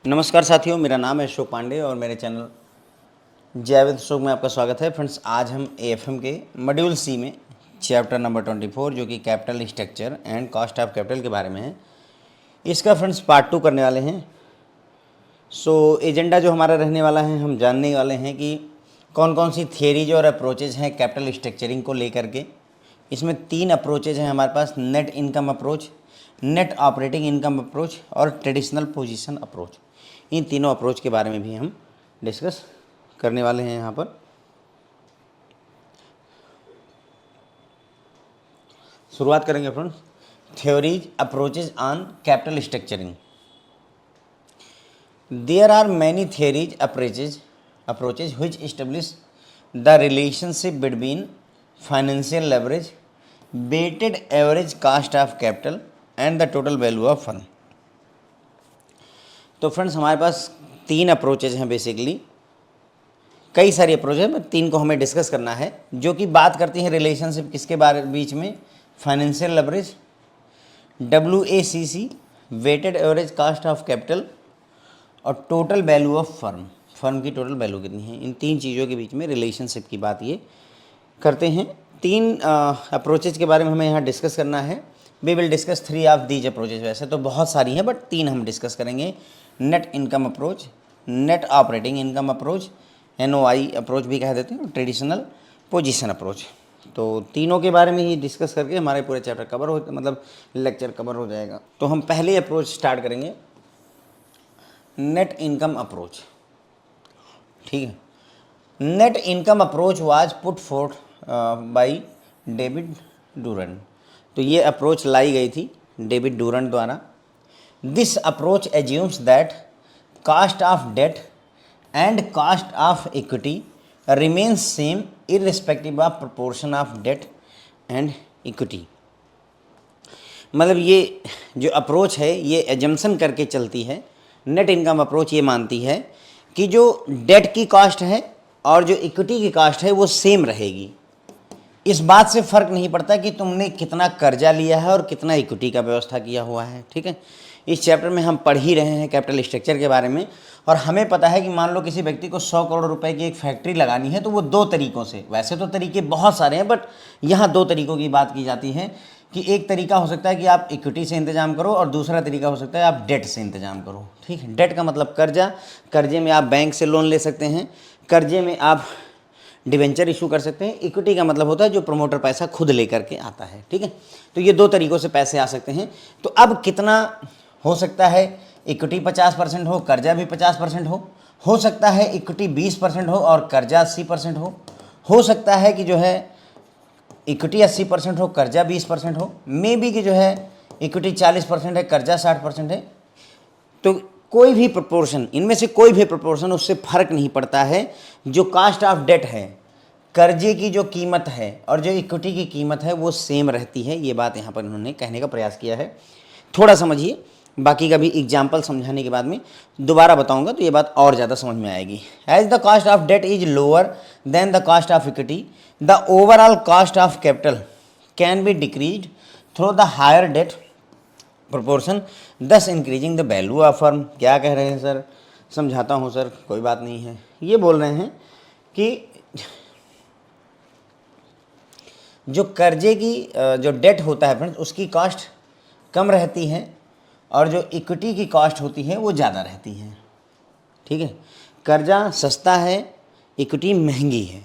नमस्कार साथियों, मेरा नाम है अशोक पांडे और मेरे चैनल जैविद अशोक में आपका स्वागत है। फ्रेंड्स, आज हम एएफएम के मॉड्यूल सी में चैप्टर नंबर 24 जो कि capital structure and cost of capital के बारे में है, इसका फ्रेंड्स पार्ट 2 करने वाले हैं। एजेंडा जो हमारा रहने वाला है, हम जानने वाले हैं कि कौन कौन सी थियरीज और अप्रोचेज हैं कैपिटल स्ट्रक्चरिंग को लेकर के। इसमें 3 अप्रोचेज हैं हमारे पास: net income approach, net operating income approach और ट्रेडिशनल पोजीशन अप्रोच। इन तीनों अप्रोच के बारे में भी हम डिस्कस करने वाले हैं। यहाँ पर शुरुआत करेंगे friends, theories approaches on capital structuring. There are many theories approaches which establish the relationship between financial leverage, weighted average cost of capital and the total value of fund। तो फ्रेंड्स, हमारे पास 3 approaches हैं। Basically कई सारी approach है, 3 को हमें discuss करना है, जो कि बात करती हैं रिलेशनशिप किसके बारे बीच में, financial leverage, WACC weighted average cost of capital और टोटल वैल्यू ऑफ फर्म की टोटल वैल्यू कितनी है। इन 3 चीज़ों के बीच में रिलेशनशिप की बात ये करते हैं। 3 अप्रोचेज के बारे में हमें यहाँ डिस्कस करना है। We will discuss 3 of these approaches. वैसे तो बहुत सारी हैं, बट 3 हम डिस्कस करेंगे: net income approach, net operating income approach, NOI approach भी कह देते हैं, ट्रेडिशनल पोजीशन अप्रोच। तो तीनों के बारे में ही डिस्कस करके हमारे पूरे चैप्टर कवर हो, मतलब लेक्चर कवर हो जाएगा। तो हम पहले अप्रोच स्टार्ट करेंगे, नेट इनकम अप्रोच। ठीक है, net income approach was put forth by David Durand. तो ये अप्रोच लाई गई थी डेविड डूरन द्वारा। This approach assumes that cost of debt and cost of equity remains same irrespective of proportion of debt and equity. मतलब ये जो अप्रोच है ये एजम्पशन करके चलती है। नेट इनकम अप्रोच ये मानती है कि जो डेट की कास्ट है और जो इक्विटी की कास्ट है वो सेम रहेगी। इस बात से फ़र्क नहीं पड़ता कि तुमने कितना कर्जा लिया है और कितना इक्विटी का व्यवस्था किया हुआ है। ठीक है, इस चैप्टर में हम पढ़ ही रहे हैं कैपिटल स्ट्रक्चर के बारे में, और हमें पता है कि मान लो किसी व्यक्ति को 100 करोड़ रुपए की एक फैक्ट्री लगानी है, तो वो 2 तरीक़ों से, वैसे तो तरीके बहुत सारे हैं, बट यहाँ 2 तरीक़ों की बात की जाती है कि एक तरीका हो सकता है कि आप इक्विटी से इंतजाम करो और दूसरा तरीका हो सकता है आप डेट से इंतजाम करो। ठीक है, डेट का मतलब कर्जा, कर्जे में आप बैंक से लोन ले सकते हैं, कर्जे में आप डिवेंचर इशू कर सकते हैं। इक्विटी का मतलब होता है जो प्रमोटर पैसा खुद लेकर के आता है। ठीक है, तो ये 2 तरीक़ों से पैसे आ सकते हैं। तो अब कितना हो सकता है, इक्विटी 50% हो, कर्जा भी 50% हो सकता है इक्विटी 20% हो और कर्जा 80% हो सकता है कि जो है इक्विटी 80% हो, कर्जा 20% हो, मे बी कि जो है इक्विटी 40% है, कर्जा 60% है। तो कोई भी प्रोपोर्शन, इनमें से कोई भी प्रोपोर्शन, उससे फ़र्क नहीं पड़ता है। जो कास्ट ऑफ डेट है, कर्जे की जो कीमत है और जो इक्विटी की कीमत है वो सेम रहती है। ये बात यहाँ पर इन्होंने कहने का प्रयास किया है। थोड़ा समझिए, बाकी का भी एग्जाम्पल समझाने के बाद में दोबारा बताऊंगा तो ये बात और ज़्यादा समझ में आएगी। As the cost of debt is lower than the cost of equity, the overall cost of capital can be decreased through the higher debt proportion, thus increasing the value of firm. क्या कह रहे हैं sir? समझाता हूँ sir, कोई बात नहीं है। ये बोल रहे हैं कि जो कर्जे की जो डेट होता है फ्रेंड्स, उसकी कास्ट कम रहती है और जो इक्विटी की कास्ट होती है वो ज़्यादा रहती है। ठीक है, कर्जा सस्ता है, इक्विटी महंगी है।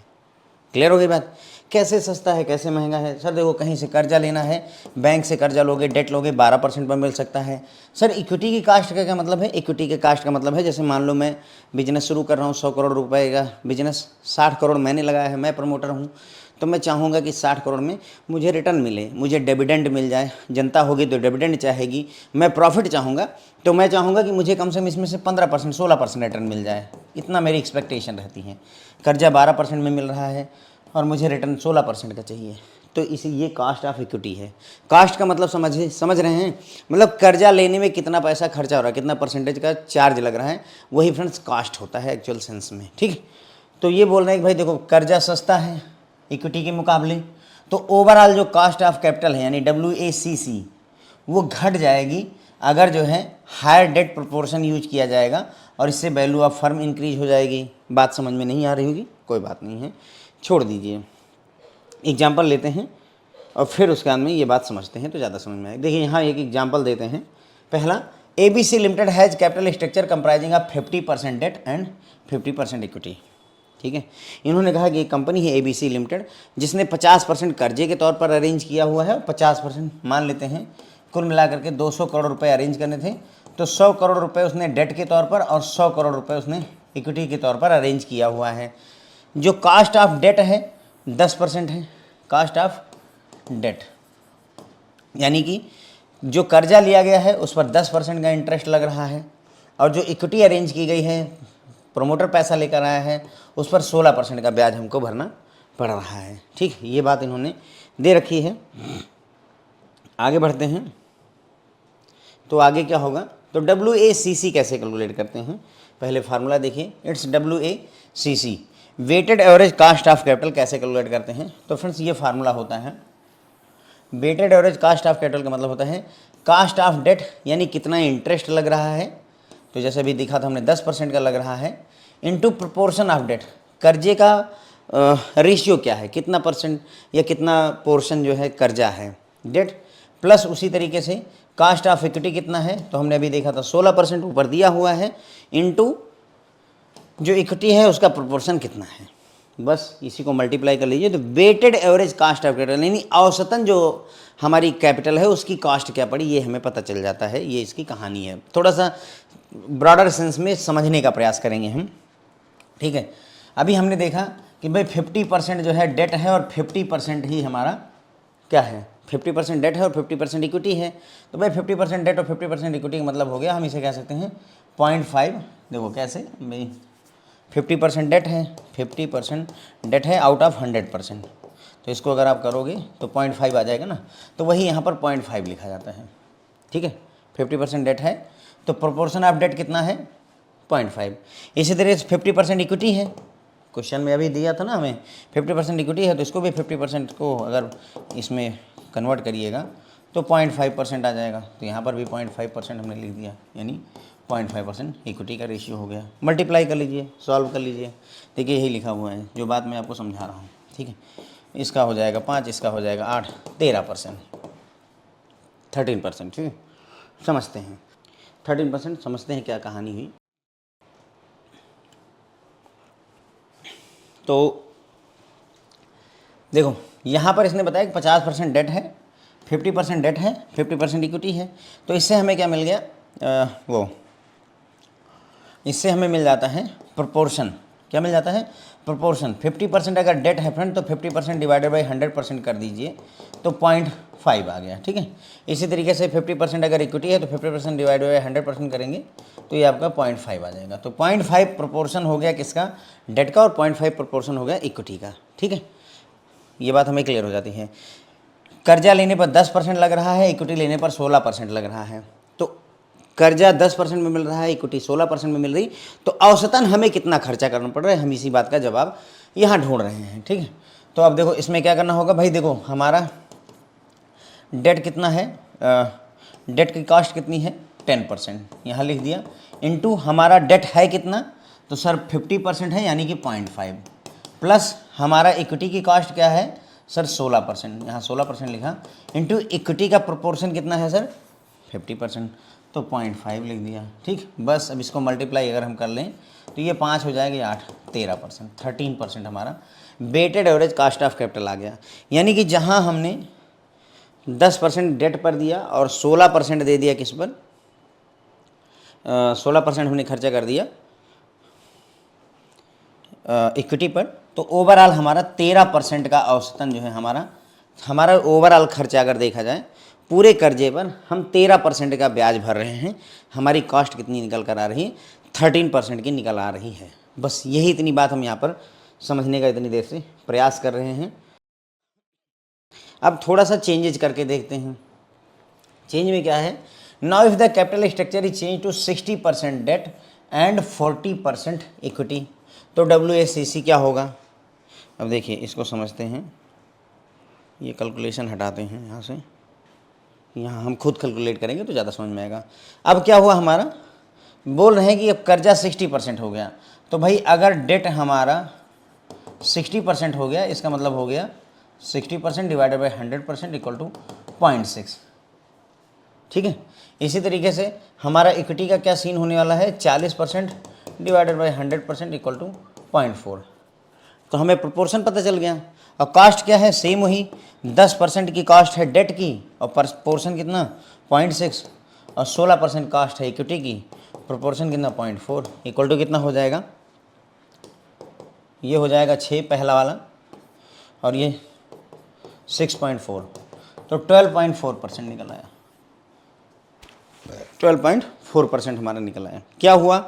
क्लियर हो गई बात? कैसे सस्ता है, कैसे महंगा है? सर देखो, कहीं से कर्जा लेना है, बैंक से कर्जा लोगे, डेट लोगे, 12% पर मिल सकता है। सर इक्विटी की कास्ट का क्या मतलब है? इक्विटी के कास्ट का मतलब है, जैसे मान लो मैं बिजनेस शुरू कर रहा हूँ, 100 करोड़ रुपए का बिजनेस, 60 करोड़ मैंने लगाया है, मैं प्रमोटर हूँ, तो मैं चाहूँगा कि 60 करोड़ में मुझे रिटर्न मिले, मुझे डिविडेंड मिल जाए। जनता होगी तो डिविडेंड चाहेगी, मैं प्रॉफिट चाहूँगा तो मैं चाहूँगा कि मुझे कम से कम इसमें से 15% 16% रिटर्न मिल जाए। इतना मेरी एक्सपेक्टेशन रहती है। कर्जा 12% में मिल रहा है और मुझे रिटर्न 16% का चाहिए, तो इसी ये कास्ट ऑफ इक्विटी है। कास्ट का मतलब समझ रहे हैं? मतलब कर्जा लेने में कितना पैसा खर्चा हो रहा है, कितना परसेंटेज का चार्ज लग रहा है, वही फ्रेंड्स कास्ट होता है एक्चुअल सेंस में। ठीक, तो ये बोल रहे हैं कि भाई देखो, कर्जा सस्ता है इक्विटी के मुकाबले, तो ओवरऑल जो कास्ट ऑफ कैपिटल है यानी WACC वो घट जाएगी अगर जो है हायर डेट प्रोपोर्शन यूज किया जाएगा और इससे वैल्यू ऑफ फर्म इंक्रीज हो जाएगी। बात समझ में नहीं आ रही होगी, कोई बात नहीं है, छोड़ दीजिए। एग्जाम्पल लेते हैं और फिर उसके बाद में ये बात समझते हैं तो ज़्यादा समझ में आएगी। देखिए यहाँ एक एग्जाम्पल देते हैं। पहला, ABC limited has capital structure comprising of 50% debt and 50% equity. ठीक है, इन्होंने कहा कि एक कंपनी है ABC लिमिटेड जिसने 50% कर्जे के तौर पर अरेंज किया हुआ है और 50% मान लेते हैं, कुल मिलाकर के 200 करोड़ रुपए अरेंज करने थे, तो 100 करोड़ रुपए उसने डेट के तौर पर और 100 करोड़ रुपए उसने इक्विटी के तौर पर अरेंज किया हुआ है। जो कास्ट ऑफ डेट है 10% है, कास्ट ऑफ डेट, यानी कि जो कर्जा लिया गया है उस पर 10% का इंटरेस्ट लग रहा है, और जो इक्विटी अरेंज की गई है, प्रोमोटर पैसा लेकर आया है, उस पर 16% का ब्याज हमको भरना पड़ रहा है। ठीक, ये बात इन्होंने दे रखी है। आगे बढ़ते हैं, तो आगे क्या होगा, तो WACC कैसे कैलकुलेट करते हैं, पहले फार्मूला देखिए, it's WACC, weighted average cost of capital कैसे कैलकुलेट करते हैं। तो फ्रेंड्स ये फार्मूला होता है, weighted average cost of capital का मतलब होता है कास्ट ऑफ डेट, यानी कितना इंटरेस्ट लग रहा है, तो जैसे अभी दिखा था हमने 10% का लग रहा है, इनटू प्रोपोर्शन ऑफ डेट, कर्जे का रेशियो क्या है, कितना परसेंट या कितना पोर्शन जो है कर्जा है डेट, प्लस उसी तरीके से कास्ट ऑफ इक्विटी कितना है, तो हमने अभी देखा था 16% ऊपर दिया हुआ है, इनटू जो इक्विटी है उसका प्रोपोर्शन कितना है, बस इसी को मल्टीप्लाई कर लीजिए। तो weighted average cost of capital, यानी औसतन जो हमारी कैपिटल है उसकी कास्ट क्या पड़ी, ये हमें पता चल जाता है। ये इसकी कहानी है, थोड़ा सा ब्रॉडर सेंस में समझने का प्रयास करेंगे हम। ठीक है, अभी हमने देखा कि भाई 50% जो है डेट है और 50% ही हमारा क्या है, 50% डेट है और 50% इक्विटी है। तो भाई 50% डेट और 50% इक्विटी का मतलब हो गया, हम इसे कह सकते हैं 0.5। देखो कैसे भाई, 50% डेट है, 50% डेट है आउट ऑफ 100%, तो इसको अगर आप करोगे तो 0.5 आ जाएगा ना, तो वही यहाँ पर 0.5 लिखा जाता है। ठीक है, 50% डेट है तो प्रोपोर्शन ऑफ डेट कितना है, 0.5। इसी तरह से 50% इक्विटी है, क्वेश्चन में अभी दिया था ना हमें 50% इक्विटी है, तो इसको भी 50% को अगर इसमें कन्वर्ट करिएगा तो 0.5% आ जाएगा, तो यहाँ पर भी 0.5% हमने लिख दिया, यानी 0.5% इक्विटी का रेशियो हो गया। मल्टीप्लाई कर लीजिए, सॉल्व कर लीजिए, देखिए यही लिखा हुआ है जो बात मैं आपको समझा रहा हूँ। ठीक है, इसका हो जाएगा 5, इसका हो जाएगा 8, 13%, 13%। ठीक है, समझते हैं 13%, समझते हैं क्या कहानी हुई। तो देखो यहाँ पर इसने बताया कि 50% डेट है, 50% डेट है, 50% इक्विटी है, तो इससे हमें क्या मिल गया, इससे हमें मिल जाता है प्रोपोर्शन। क्या मिल जाता है, प्रोपोर्शन। 50% अगर डेट है फ्रेंड तो 50% डिवाइडेड बाई 100% कर दीजिए तो 0.5 आ गया। ठीक है, इसी तरीके से 50% अगर इक्विटी है तो 50% डिवाइड बाई 100% करेंगे तो ये आपका 0.5 आ जाएगा। तो 0.5 प्रोपोर्शन हो गया किसका, डेट का, और 0.5 प्रोपोर्शन हो गया इक्विटी का। ठीक है, ये बात हमें क्लियर हो जाती है। कर्जा लेने पर 10% लग रहा है, इक्विटी लेने पर 16% लग रहा है, तो कर्जा 10% में मिल रहा है, इक्विटी 16% में मिल रही, तो औसतन हमें कितना खर्चा करना पड़ रहा है, हम इसी बात का जवाब यहाँ ढूंढ रहे हैं। ठीक है, तो अब देखो इसमें क्या करना होगा भाई, देखो हमारा डेट कितना है, डेट की कॉस्ट कितनी है 10%, यहाँ लिख दिया, इनटू हमारा डेट है कितना, तो सर 50% है यानी कि 0.5, प्लस हमारा इक्विटी की कॉस्ट क्या है सर 16%, यहाँ 16% लिखा, इनटू इक्विटी का प्रोपोर्शन कितना है सर 50%, तो 0.5 लिख दिया। ठीक, बस अब इसको मल्टीप्लाई अगर हम कर लें तो ये 5 हो जाएगा, 8, 13%, 13% हमारा weighted average cost of capital आ गया। यानी कि जहाँ हमने 10% डेट पर दिया और 16% दे दिया किस पर, 16% हमने खर्चा कर दिया इक्विटी पर, तो ओवरऑल हमारा 13% का औसतन जो है हमारा ओवरऑल खर्चा अगर देखा जाए पूरे कर्जे पर हम 13% का ब्याज भर रहे हैं। हमारी कॉस्ट कितनी निकल कर आ रही है, 13% की निकल आ रही है। बस यही इतनी बात हम यहाँ पर समझने का इतनी देर से प्रयास कर रहे हैं। अब थोड़ा सा चेंजेज करके देखते हैं। चेंज में क्या है, now if the capital structure is change to 60% debt and 40% equity, तो WACC क्या होगा। अब देखिए इसको समझते हैं, ये कैलकुलेशन हटाते हैं यहाँ से, यहाँ हम खुद कैलकुलेट करेंगे तो ज़्यादा समझ में आएगा। अब क्या हुआ हमारा, बोल रहे हैं कि अब कर्जा 60% हो गया, तो भाई अगर डेट हमारा 60% हो गया, इसका मतलब हो गया 60% डिवाइडेड बाई 100% इक्वल टू 0.6। ठीक है, इसी तरीके से हमारा इक्विटी का क्या सीन होने वाला है, 40% डिवाइडेड बाई 100% इक्वल टू 0.4। तो हमें प्रोपोर्शन पता चल गया। और कास्ट क्या है, सेम वही 10% की कास्ट है डेट की, और प्रोपोर्शन कितना 0.6, और 16% कास्ट है इक्विटी की, प्रोपोर्शन कितना 0.4, इक्वल टू कितना हो जाएगा, ये हो जाएगा 6 पहला वाला, और ये 6.4, तो 12.4% निकल आया। 12.4% हमारा निकल आया। क्या हुआ,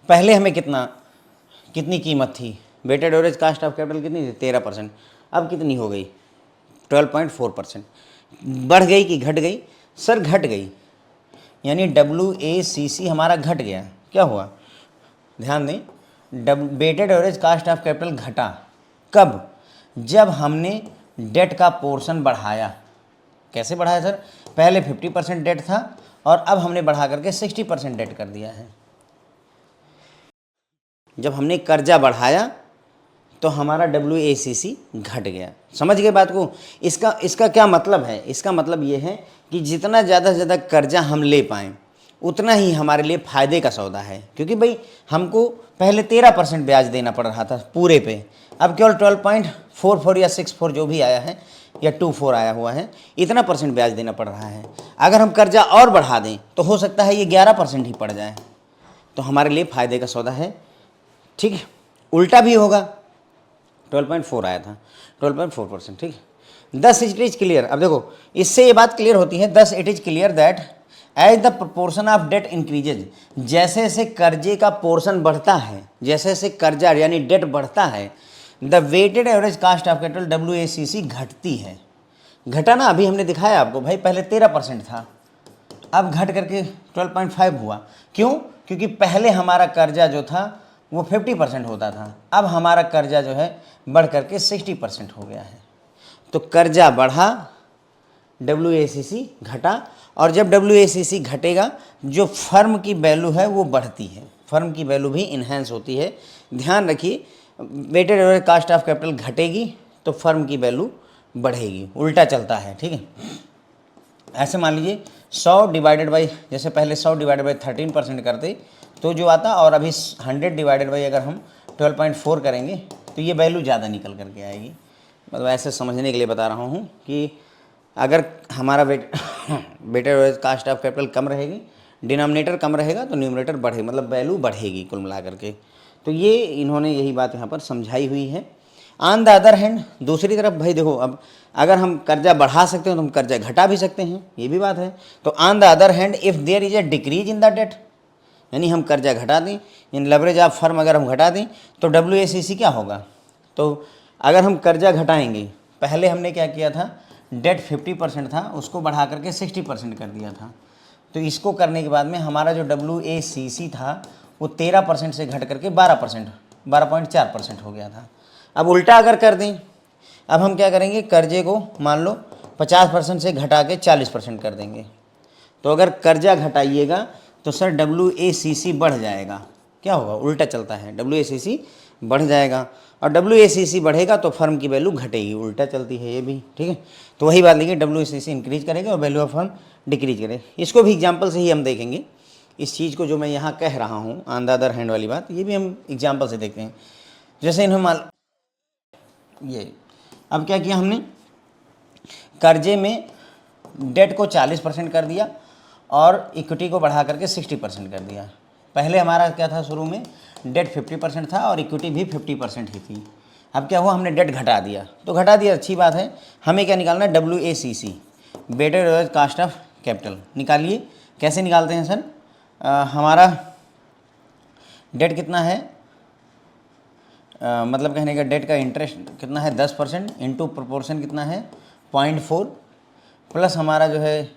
पहले हमें कितनी कीमत थी, weighted average cost of capital कितनी थी 13%, अब कितनी हो गई 12.4%। बढ़ गई कि घट गई, सर घट गई, यानी WACC हमारा घट गया। क्या हुआ, ध्यान दें, weighted average cost of capital घटा कब, जब हमने डेट का पोर्शन बढ़ाया। कैसे बढ़ाया सर, पहले 50% डेट था और अब हमने बढ़ा करके 60% डेट कर दिया है। जब हमने कर्जा बढ़ाया तो हमारा WACC घट गया। समझ गए बात को। इसका क्या मतलब है, इसका मतलब ये है कि जितना ज़्यादा से ज़्यादा कर्जा हम ले पाएँ उतना ही हमारे लिए फ़ायदे का सौदा है, क्योंकि भाई हमको पहले 13% ब्याज देना पड़ रहा था पूरे पे, अब केवल 12.44 या 64 जो भी आया है, या 24 आया हुआ है, इतना % ब्याज देना पड़ रहा है। अगर हम कर्जा और बढ़ा दें तो हो सकता है ये 11% ही पड़ जाए, तो हमारे लिए फ़ायदे का सौदा है। ठीक है, उल्टा भी होगा, 12.4 आया था, 12.4%। ठीक है, 10 इट इज क्लियर। अब देखो इससे ये बात क्लियर होती है, 10 it is clear that as the proportion of debt increases, जैसे जैसे कर्जे का पोर्शन बढ़ता है, जैसे जैसे कर्जा यानी डेट बढ़ता है, the weighted average cost of capital WACC घटती है। घटा ना, अभी हमने दिखाया आपको भाई, पहले 13% था, अब घट करके 12.5 हुआ। क्यों, क्योंकि पहले हमारा कर्जा जो था वो 50% होता था, अब हमारा कर्जा जो है बढ़ करके 60% हो गया है। तो कर्जा बढ़ा, WACC घटा, और जब WACC घटेगा जो फर्म की वैल्यू है वो बढ़ती है, फर्म की वैल्यू भी इन्हेंस होती है। ध्यान रखिए, weighted average cost of capital घटेगी तो फर्म की वैल्यू बढ़ेगी, उल्टा चलता है। ठीक है, ऐसे मान लीजिए 100 डिवाइडेड बाई, जैसे पहले 100 डिवाइडेड बाई 13% करते तो जो आता, और अभी 100 डिवाइडेड बाई अगर हम 12.4 करेंगे तो ये वैल्यू ज़्यादा निकल करके आएगी। मतलब ऐसे समझने के लिए बता रहा हूँ कि अगर हमारा weighted average cost of capital कम रहेगी, डिनोमिनेटर कम रहेगा तो न्यूमरेटर बढ़ेगा, मतलब वैल्यू बढ़ेगी कुल मिला करके। तो ये इन्होंने यही बात यहाँ पर समझाई हुई है। ऑन द अदर हैंड, दूसरी तरफ भाई देखो, अब अगर हम कर्जा बढ़ा सकते हैं तो हम कर्जा घटा भी सकते हैं, ये भी बात है। तो on the other hand if there is a decrease in the debt, यानी हम कर्जा घटा दें, इन लेवरेज ऑफ फर्म अगर हम घटा दें तो WACC क्या होगा। तो अगर हम कर्जा घटाएंगे, पहले हमने क्या किया था, डेट 50% था उसको बढ़ा करके 60% कर दिया था, तो इसको करने के बाद में हमारा जो WACC था वो 13% से घट करके 12.4% हो गया था। अब उल्टा अगर कर दें, अब हम क्या करेंगे, कर्जे को मान लो 50% से घटा के 40% कर देंगे। तो अगर कर्जा घटाइएगा तो सर WACC बढ़ जाएगा। क्या होगा, उल्टा चलता है, WACC बढ़ जाएगा, और WACC बढ़ेगा तो फर्म की वैल्यू घटेगी, उल्टा चलती है ये भी। ठीक है, तो वही बात देखिए, WACC इंक्रीज करेगा और वैल्यू ऑफ फर्म डिक्रीज करेगा। इसको भी एग्जाम्पल से ही हम देखेंगे, इस चीज़ को जो मैं यहाँ कह रहा हूँ ऑन द अदर हैंड वाली बात, ये भी हम एग्जाम्पल से देखते हैं। जैसे इन्होंने ये अब क्या किया हमने, कर्जे में डेट को 40% कर दिया और इक्विटी को बढ़ा करके 60% कर दिया। पहले हमारा क्या था, शुरू में डेट 50% था और इक्विटी भी 50% ही थी। अब क्या हुआ, हमने डेट घटा दिया, तो घटा दिया अच्छी बात है। हमें क्या निकालना है, WACC weighted average cost of capital निकालिए। कैसे निकालते हैं सर, हमारा डेट कितना है, मतलब कहने का डेट का इंटरेस्ट कितना है 10% इंटू प्रोपोर्शन कितना है 0.4, प्लस हमारा जो है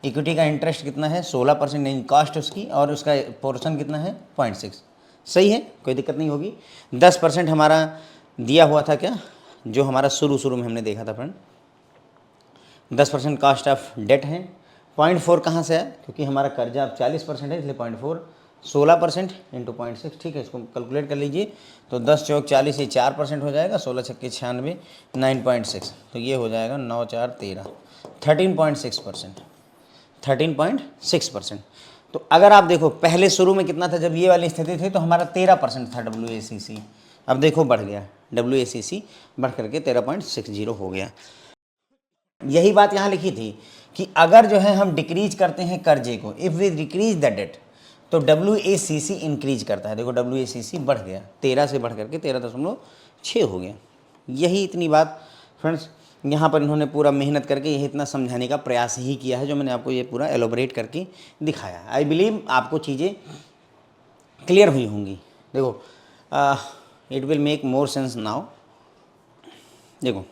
इक्विटी का इंटरेस्ट कितना है 16% नहीं कास्ट उसकी, और उसका पोर्शन कितना है 0.6। सही है, कोई दिक्कत नहीं होगी। 10% हमारा दिया हुआ था क्या, जो हमारा शुरू में हमने देखा था फ्रेंड, 10% कास्ट ऑफ डेट है। 0.4 कहाँ से आया, क्योंकि हमारा कर्जा अब 40% है, इसलिए 0.4 16% इंटू 0.6। ठीक है, इसको कैलकुलेट कर लीजिए। तो 10 चौक 40, ये 4% हो जाएगा, 16 छक्के 96, 9.6, तो ये हो जाएगा 9 4 13, 13.6%, 13.6%। तो अगर आप देखो पहले शुरू में कितना था, जब ये वाली स्थिति थी तो हमारा 13% था WACC। अब देखो बढ़ गया, WACC बढ़ करके 13.60 हो गया। यही बात यहाँ लिखी थी कि अगर जो है हम डिक्रीज करते हैं कर्जे को, if we decrease the debt, तो WACC इंक्रीज करता है। देखो WACC बढ़ गया, 13 से बढ़ करके 13.6 हो गया। यही इतनी बात फ्रेंड्स यहाँ पर इन्होंने पूरा मेहनत करके यही इतना समझाने का प्रयास ही किया है, जो मैंने आपको ये पूरा एलोबरेट करके दिखाया। आई बिलीव आपको चीज़ें क्लियर हुई होंगी। देखो it will make more sense now. देखो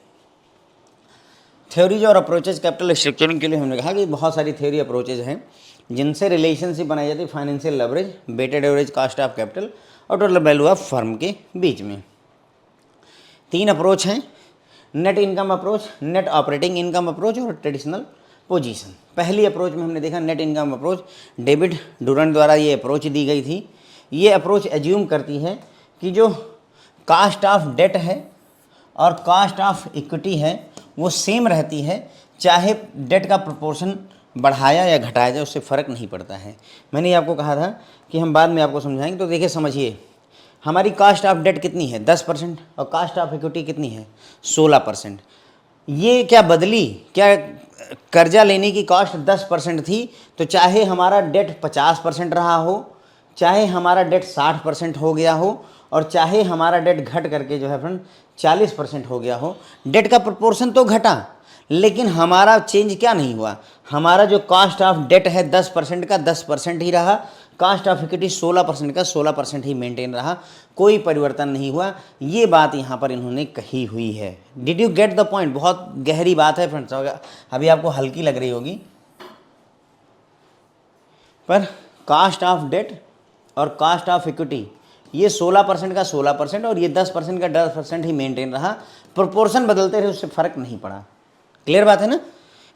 थ्योरीज और अप्रोचेज कैपिटल स्ट्रक्चरिंग के लिए हमने कहा कि बहुत सारी थ्योरी अप्रोचेज हैं जिनसे रिलेशनशिप बनाई जाती है financial leverage, weighted average cost of capital और टोटल वैल्यू ऑफ फर्म के बीच में। 3 अप्रोच हैं, net income approach, net operating income approach और ट्रेडिशनल पोजीशन। पहली अप्रोच में हमने देखा net income approach, David Durand द्वारा ये अप्रोच दी गई थी। ये अप्रोच एज्यूम करती है कि जो कास्ट ऑफ डेट है और कास्ट ऑफ इक्विटी है वो सेम रहती है, चाहे डेट का प्रोपोर्शन बढ़ाया या घटाया जाए उससे फ़र्क नहीं पड़ता है। मैंने ये आपको कहा था कि हम बाद में आपको समझाएंगे। तो देखिए समझिए, हमारी कास्ट ऑफ डेट कितनी है 10% और कास्ट ऑफ इक्विटी कितनी है 16%। ये क्या बदली, क्या कर्जा लेने की कॉस्ट 10% थी, तो चाहे हमारा डेट 50% रहा हो, चाहे हमारा डेट 60% हो गया हो, और चाहे हमारा डेट घट करके जो है फ्रेंड 40% हो गया हो, डेट का प्रोपोर्शन तो घटा लेकिन हमारा चेंज क्या नहीं हुआ। हमारा जो कास्ट ऑफ डेट है 10% का 10% ही रहा, कास्ट ऑफ इक्विटी 16% का 16% ही मेंटेन रहा, कोई परिवर्तन नहीं हुआ। ये बात यहाँ पर इन्होंने कही हुई है। Did you get the point? बहुत गहरी बात है फ्रेंड्स, अभी आपको हल्की लग रही होगी, पर कास्ट ऑफ डेट और कास्ट ऑफ इक्विटी ये 16% का 16% और ये 10% का 10% ही मेंटेन रहा, प्रोपोर्शन बदलते रहे, उससे फ़र्क नहीं पड़ा। क्लियर बात है ना?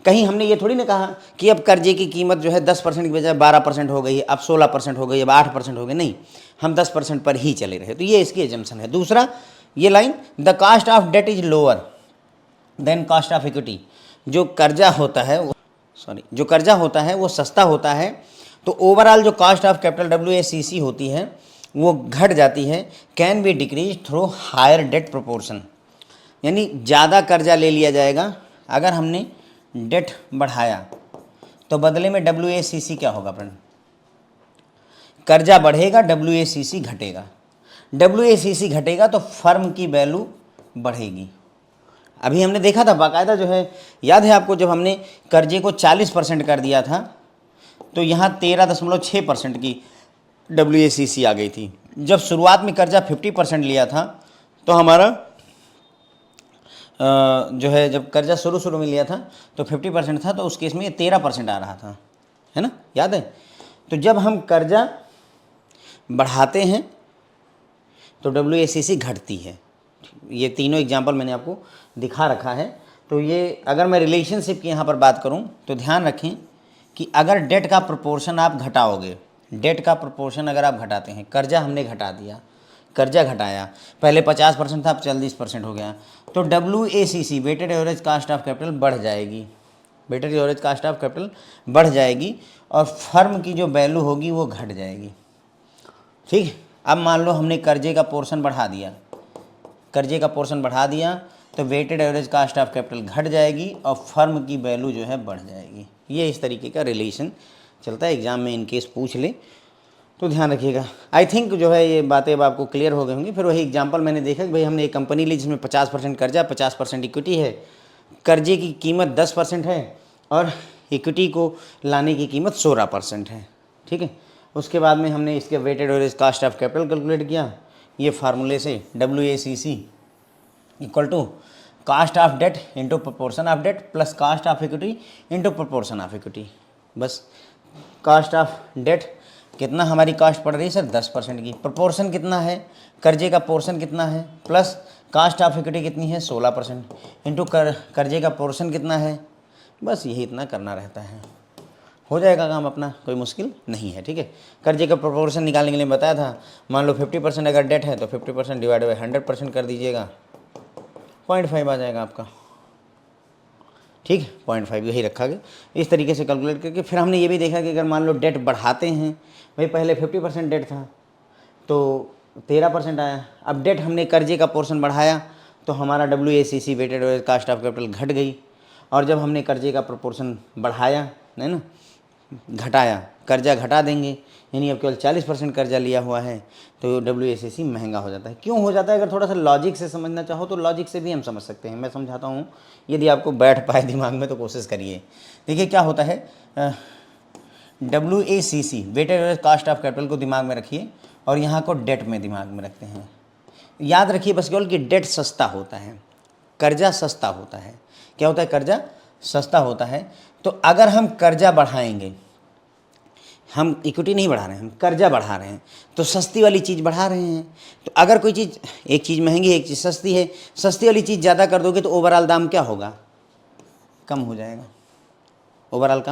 कहीं हमने ये थोड़ी ना कहा कि अब कर्जे की कीमत जो है 10% की बजाय 12% हो गई, अब 16% हो गई, अब 8% हो गई, नहीं, हम 10% पर ही चले रहे। तो ये इसकी एजम्पशन है। दूसरा ये line, the cost of debt is lower than cost of equity, जो कर्जा होता है जो कर्जा होता है वो सस्ता होता है, तो ओवरऑल जो कास्ट ऑफ कैपिटल WACC होती है वो घट जाती है। Can be decrease through higher debt proportion, यानी ज़्यादा कर्जा ले लिया जाएगा। अगर हमने डेट बढ़ाया तो बदले में WACC क्या होगा फ्रेंड? कर्जा बढ़ेगा, WACC घटेगा। WACC घटेगा तो फर्म की वैल्यू बढ़ेगी। अभी हमने देखा था बाकायदा, जो है याद है आपको, जब हमने कर्जे को 40% कर दिया था तो यहाँ 13.6% की WACC आ गई थी। जब शुरुआत में कर्जा 50% लिया था तो हमारा जो है, जब कर्जा शुरू में लिया था तो 50% था, तो उस केस में ये 13% आ रहा था, है ना, याद है? तो जब हम कर्जा बढ़ाते हैं तो WACC घटती है। ये तीनों एग्जाम्पल मैंने आपको दिखा रखा है। तो ये अगर मैं रिलेशनशिप की यहाँ पर बात करूँ तो ध्यान रखें कि अगर डेट का प्रोपोर्शन आप घटाओगे, डेट का प्रोपोर्शन अगर आप घटाते हैं, कर्जा हमने घटा दिया, कर्जा घटाया, पहले 50% था, अब 40% हो गया, तो WACC weighted average cost of capital बढ़ जाएगी, weighted average cost of capital बढ़ जाएगी और फर्म की जो वैल्यू होगी वो घट जाएगी। ठीक है, अब मान लो हमने कर्जे का पोर्शन बढ़ा दिया, कर्जे का पोर्शन बढ़ा दिया तो weighted average cost of capital घट जाएगी और फर्म की वैल्यू जो है बढ़ जाएगी। ये इस तरीके का रिलेशन चलता है। एग्जाम में इनकेस पूछ ले तो ध्यान रखिएगा। आई थिंक जो है ये बातें अब आपको क्लियर हो गई होंगी। फिर वही एग्जांपल मैंने देखा कि भाई हमने एक कंपनी ली जिसमें 50% कर्जा, 50% इक्विटी है, कर्जे की कीमत 10% है और इक्विटी को लाने की कीमत 16% है। ठीक है, उसके बाद में हमने इसके weighted average cost of capital calculate किया, ये फार्मूले से WACC equal to cost of debt into proportion of debt plus cost of equity into proportion of equity. बस कास्ट ऑफ डेट कितना हमारी कास्ट पड़ रही है सर 10% की, प्रोपोर्शन कितना है, कर्जे का पोर्शन कितना है, प्लस कास्ट ऑफ इक्विटी कितनी है 16% इंटू कर्जे का पोर्शन कितना है बस यही इतना करना रहता है, हो जाएगा काम अपना, कोई मुश्किल नहीं है। ठीक है, कर्जे का प्रोपोर्शन निकालने के लिए बताया था। मान लो 50% अगर डेट है तो 50% डिवाइड बाई 100% कर दीजिएगा, 0.5 आ जाएगा आपका। ठीक है, 0.5 यही रखा गया। इस तरीके से कैलकुलेट करके फिर हमने ये भी देखा कि अगर मान लो डेट बढ़ाते हैं, भाई पहले 50% डेट था तो 13% आया, अब डेट हमने कर्जे का पोर्शन बढ़ाया तो हमारा WACC weighted average cost of capital घट गई, और जब हमने कर्जे का प्रोपोर्शन बढ़ाया है ना, घटाया, कर्जा घटा देंगे, यानी अब केवल 40% कर्जा लिया हुआ है तो WACC महंगा हो जाता है। क्यों हो जाता है? अगर थोड़ा सा लॉजिक से समझना चाहो तो लॉजिक से भी हम समझ सकते हैं, मैं समझाता हूँ, यदि आपको बैठ पाए दिमाग में तो कोशिश करिए। देखिए क्या होता है, WACC weighted average cost of capital को दिमाग में रखिए और यहाँ को डेट में दिमाग में रखते हैं। याद रखिए बस केवल कि डेट सस्ता होता है, कर्जा सस्ता होता है। क्या होता है? कर्जा सस्ता होता है। तो अगर हम कर्जा बढ़ाएंगे, हम इक्विटी नहीं बढ़ा रहे हैं, हम कर्जा बढ़ा रहे हैं, तो सस्ती वाली चीज़ बढ़ा रहे हैं। तो अगर कोई चीज़, एक चीज़ महंगी है एक चीज़ सस्ती है, सस्ती वाली चीज़ ज़्यादा कर दोगे तो ओवरऑल दाम क्या होगा? कम हो जाएगा। ओवरऑल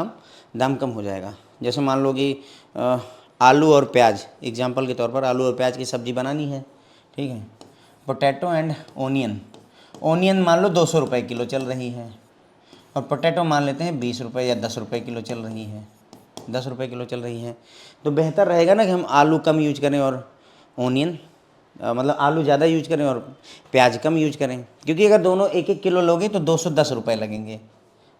दाम कम हो जाएगा। जैसे मान लो कि आलू और प्याज, एग्जाम्पल के तौर पर आलू और प्याज की सब्ज़ी बनानी है, ठीक है, पोटैटो एंड ओनियन, ओनियन मान लो 200 रुपये किलो चल रही है, और पोटैटो मान लेते हैं 20 रुपये या 10 रुपये किलो चल रही है, 10 रुपये किलो चल रही है। तो बेहतर रहेगा ना कि हम आलू कम यूज करें और ओनियन मतलब आलू ज़्यादा यूज करें और प्याज कम यूज करें, क्योंकि अगर दोनों 1-1 किलो लोगे तो 210 रुपये लगेंगे,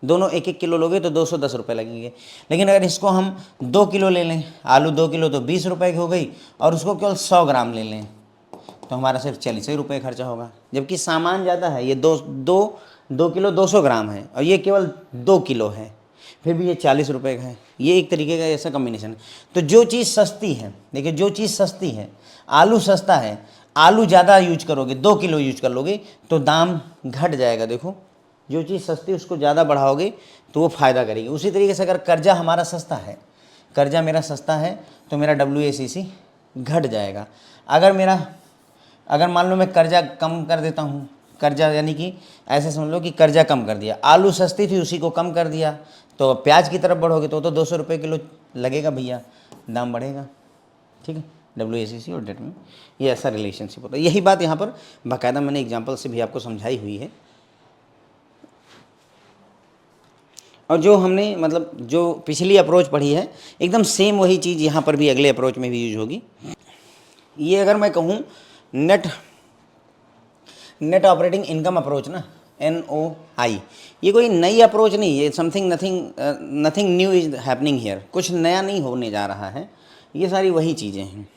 दोनों 1-1 किलो लोगे तो 210 रुपये लगेंगे। लेकिन अगर इसको हम 2 किलो ले लें, आलू 2 किलो तो 20 रुपये की हो गई, और उसको केवल 100 ग्राम ले लें तो हमारा सिर्फ 40 रुपये खर्चा होगा। जबकि सामान ज़्यादा है, ये 2 किलो 200 ग्राम है और ये केवल 2 किलो है, फिर भी ये 40 रुपये का है। ये एक तरीके का ऐसा कम्बिनेशन है। तो जो चीज़ सस्ती है, देखिए जो चीज़ सस्ती है, आलू सस्ता है, आलू ज़्यादा यूज करोगे, 2 किलो यूज कर लोगे तो दाम घट जाएगा। देखो जो चीज़ सस्ती है उसको ज़्यादा बढ़ाओगे तो वो फ़ायदा करेगी। उसी तरीके से अगर कर्जा हमारा सस्ता है, कर्जा मेरा सस्ता है तो मेरा WACC घट जाएगा। अगर मान लो मैं कर्जा कम कर देता हूँ, कर्जा यानी कि ऐसे समझ लो कि कर्जा कम कर दिया, आलू सस्ती थी उसी को कम कर दिया, तो प्याज की तरफ बढ़ोगे तो 200 रुपये किलो लगेगा भैया, दाम बढ़ेगा। ठीक है, WACC और डेट में ये ऐसा रिलेशनशिप होता है। यही बात यहाँ पर बाकायदा मैंने एग्जांपल से भी आपको समझाई हुई है। और जो हमने मतलब जो पिछली अप्रोच पढ़ी है एकदम सेम वही चीज़ यहाँ पर भी अगले अप्रोच में भी यूज होगी। ये अगर मैं कहूँ नेट ऑपरेटिंग इनकम अप्रोच ना, NOI, ये कोई नई अप्रोच नहीं है, nothing new is happening here, कुछ नया नहीं होने जा रहा है, ये सारी वही चीज़ें हैं।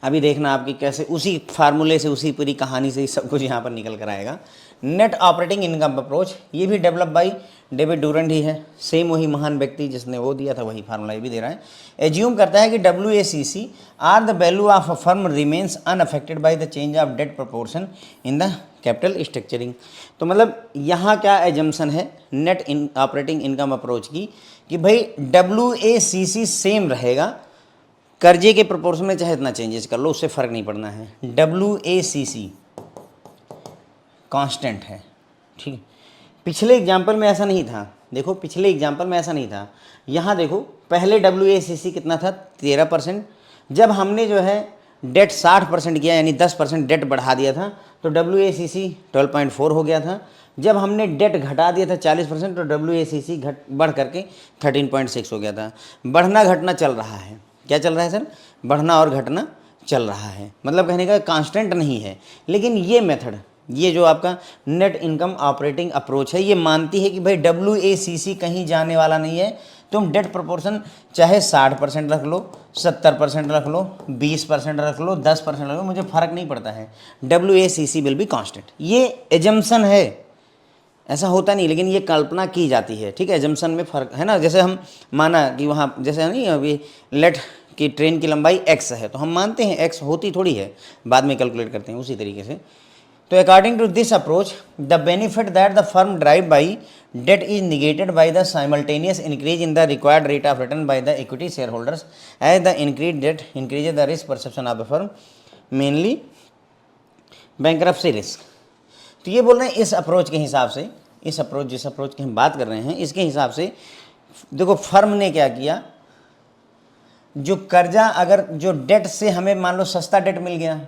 अभी देखना आपकी कैसे उसी फार्मूले से, उसी पूरी कहानी से ही सब कुछ यहाँ पर निकल कर आएगा। नेट ऑपरेटिंग इनकम अप्रोच ये भी डेवलप बाई डेविड डूरेंट ही है, सेम वही महान व्यक्ति जिसने वो दिया था वही फार्मूला ये भी दे रहा है। एज्यूम करता है कि WACC are the value of a firm remains unaffected by the change of debt proportion in the capital structuring. तो मतलब यहाँ क्या एजम्पशन है नेट ऑपरेटिंग इनकम अप्रोच की कि भाई WACC सेम रहेगा, कर्जे के प्रोपोर्शन में चाहे इतना चेंजेस कर लो उससे फ़र्क नहीं पड़ना है, WACC कांस्टेंट है। ठीक है, पिछले एग्जाम्पल में ऐसा नहीं था, देखो पिछले एग्जाम्पल में ऐसा नहीं था। यहाँ देखो पहले WACC कितना था 13%, जब हमने जो है डेट 60% किया यानी 10% डेट बढ़ा दिया था तो WACC 12.4 हो गया था। जब हमने डेट घटा दिया था 40% तो WACC बढ़ करके 13.6 हो गया था। बढ़ना घटना चल रहा है, क्या चल रहा है सर? बढ़ना और घटना चल रहा है, मतलब कहने का कांस्टेंट नहीं है। लेकिन ये मेथड, ये जो आपका नेट इनकम ऑपरेटिंग अप्रोच है, ये मानती है कि भाई WACC कहीं जाने वाला नहीं है। तुम डेट प्रोपोर्शन चाहे 60% रख लो, 70% रख लो, 20% रख लो, 10% रख लो, मुझे फ़र्क नहीं पड़ता है, WACC विल बी कांस्टेंट। ये एजम्पशन है, ऐसा होता नहीं, लेकिन ये कल्पना की जाती है। ठीक है, एजम्पशन में फ़र्क है ना। जैसे हम माना कि वहाँ जैसे नहीं अभी लेट कि ट्रेन की लंबाई x है तो हम मानते हैं x होती थोड़ी है, बाद में कैलकुलेट करते हैं उसी तरीके से। तो according to this approach the benefit that the firm drive by debt is negated by the simultaneous increase in the required rate of return by the equity share holders as the increase debt increase the risk perception of the firm mainly bankruptcy risk. तो ये बोल रहे हैं इस approach के हिसाब से इस अप्रोच जिस अप्रोच की हम बात कर रहे हैं इसके हिसाब से देखो फर्म ने क्या किया, जो कर्जा अगर जो डेट से हमें मान लो सस्ता डेट मिल गया,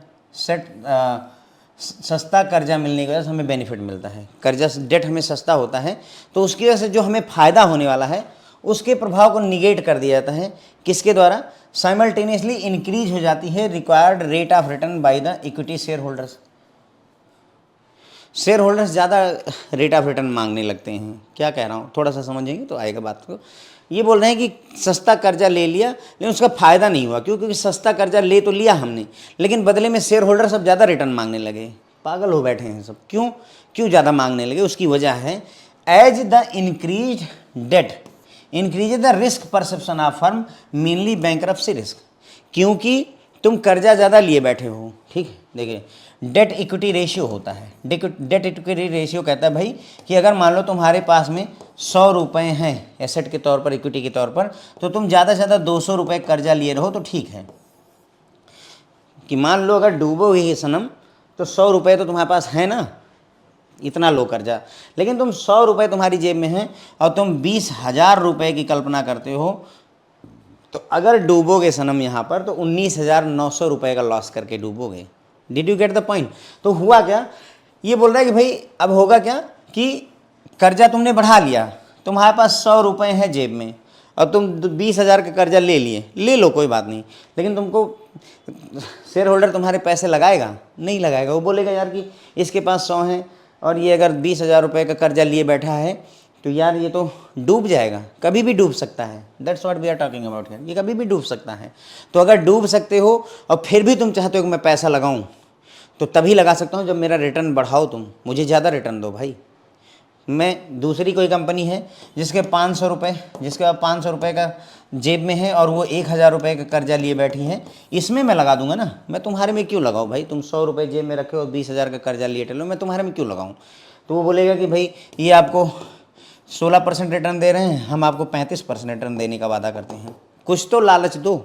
सस्ता कर्जा मिलने की वजह से हमें बेनिफिट मिलता है, कर्जा डेट हमें सस्ता होता है तो उसकी वजह से जो हमें फ़ायदा होने वाला है उसके प्रभाव को निगेट कर दिया जाता है। किसके द्वारा? साइमल्टेनियसली इंक्रीज हो जाती है required rate of return by the equity share holders. Share holders ज़्यादा रेट ऑफ रिटर्न मांगने लगते हैं। क्या कह रहा हूँ, थोड़ा सा समझेंगे तो आएगा बात को। ये बोल रहे हैं कि सस्ता कर्जा ले लिया लेकिन उसका फ़ायदा नहीं हुआ, क्योंकि सस्ता कर्जा ले तो लिया हमने लेकिन बदले में शेयर होल्डर सब ज़्यादा रिटर्न मांगने लगे। पागल हो बैठे हैं सब। क्यों ज़्यादा मांगने लगे? उसकी वजह है as the increase debt increase the risk perception of firm mainly bankruptcy risk. क्योंकि तुम कर्जा ज़्यादा लिए बैठे हो, ठीक है। देखिए डेट इक्विटी रेशियो होता है। डेट इक्विटी रेशियो कहता है भाई कि अगर मान लो तुम्हारे पास में 100 रुपये हैं एसेट के तौर पर, इक्विटी के तौर पर, तो तुम ज़्यादा से ज़्यादा 200 रुपये कर्जा लिए रहो तो ठीक है। कि मान लो अगर डूबोगे ही सनम तो 100 रुपये तो तुम्हारे पास है ना, इतना लो कर्जा। लेकिन तुम 100 रुपये तुम्हारी जेब में हैं और तुम 20,000 रुपये की कल्पना करते हो, तो अगर डूबोगे सनम यहाँ पर तो 19,900 रुपये का लॉस करके डूबोगे। Did you get the point? तो हुआ क्या, ये बोल रहा है कि भाई अब होगा क्या कि कर्जा तुमने बढ़ा लिया, तुम्हारे पास 100 रुपये हैं जेब में और तुम 20,000 का कर्जा ले लिए, ले लो कोई बात नहीं, लेकिन तुमको शेयर होल्डर तुम्हारे पैसे लगाएगा? नहीं लगाएगा। वो बोलेगा यार कि इसके पास 100 हैं और ये अगर 20,000 रुपये का कर्जा लिए बैठा है तो यार ये तो डूब जाएगा, कभी भी डूब सकता है। That's what we are talking about here. ये कभी भी डूब सकता है। तो अगर डूब सकते हो और फिर भी तुम चाहते हो कि मैं पैसा लगाऊं, तो तभी लगा सकता हूं जब मेरा रिटर्न बढ़ाओ, तुम मुझे ज़्यादा रिटर्न दो भाई। मैं दूसरी कोई कंपनी है जिसके 500 रुपये, जिसके पास 500 रुपये का जेब में है और वो 1,000 रुपये का कर्जा लिए बैठी है, इसमें मैं लगा दूंगा ना। मैं तुम्हारे में क्यों लगाऊं भाई? तुम 100 रुपये जेब में रखे हो, 20,000 का कर्जा लिए टलो, मैं तुम्हारे में क्यों लगाऊं? तो वो बोलेगा कि भाई ये आपको 16% रिटर्न दे रहे हैं, हम आपको 35% रिटर्न देने का वादा करते हैं। कुछ तो लालच दो,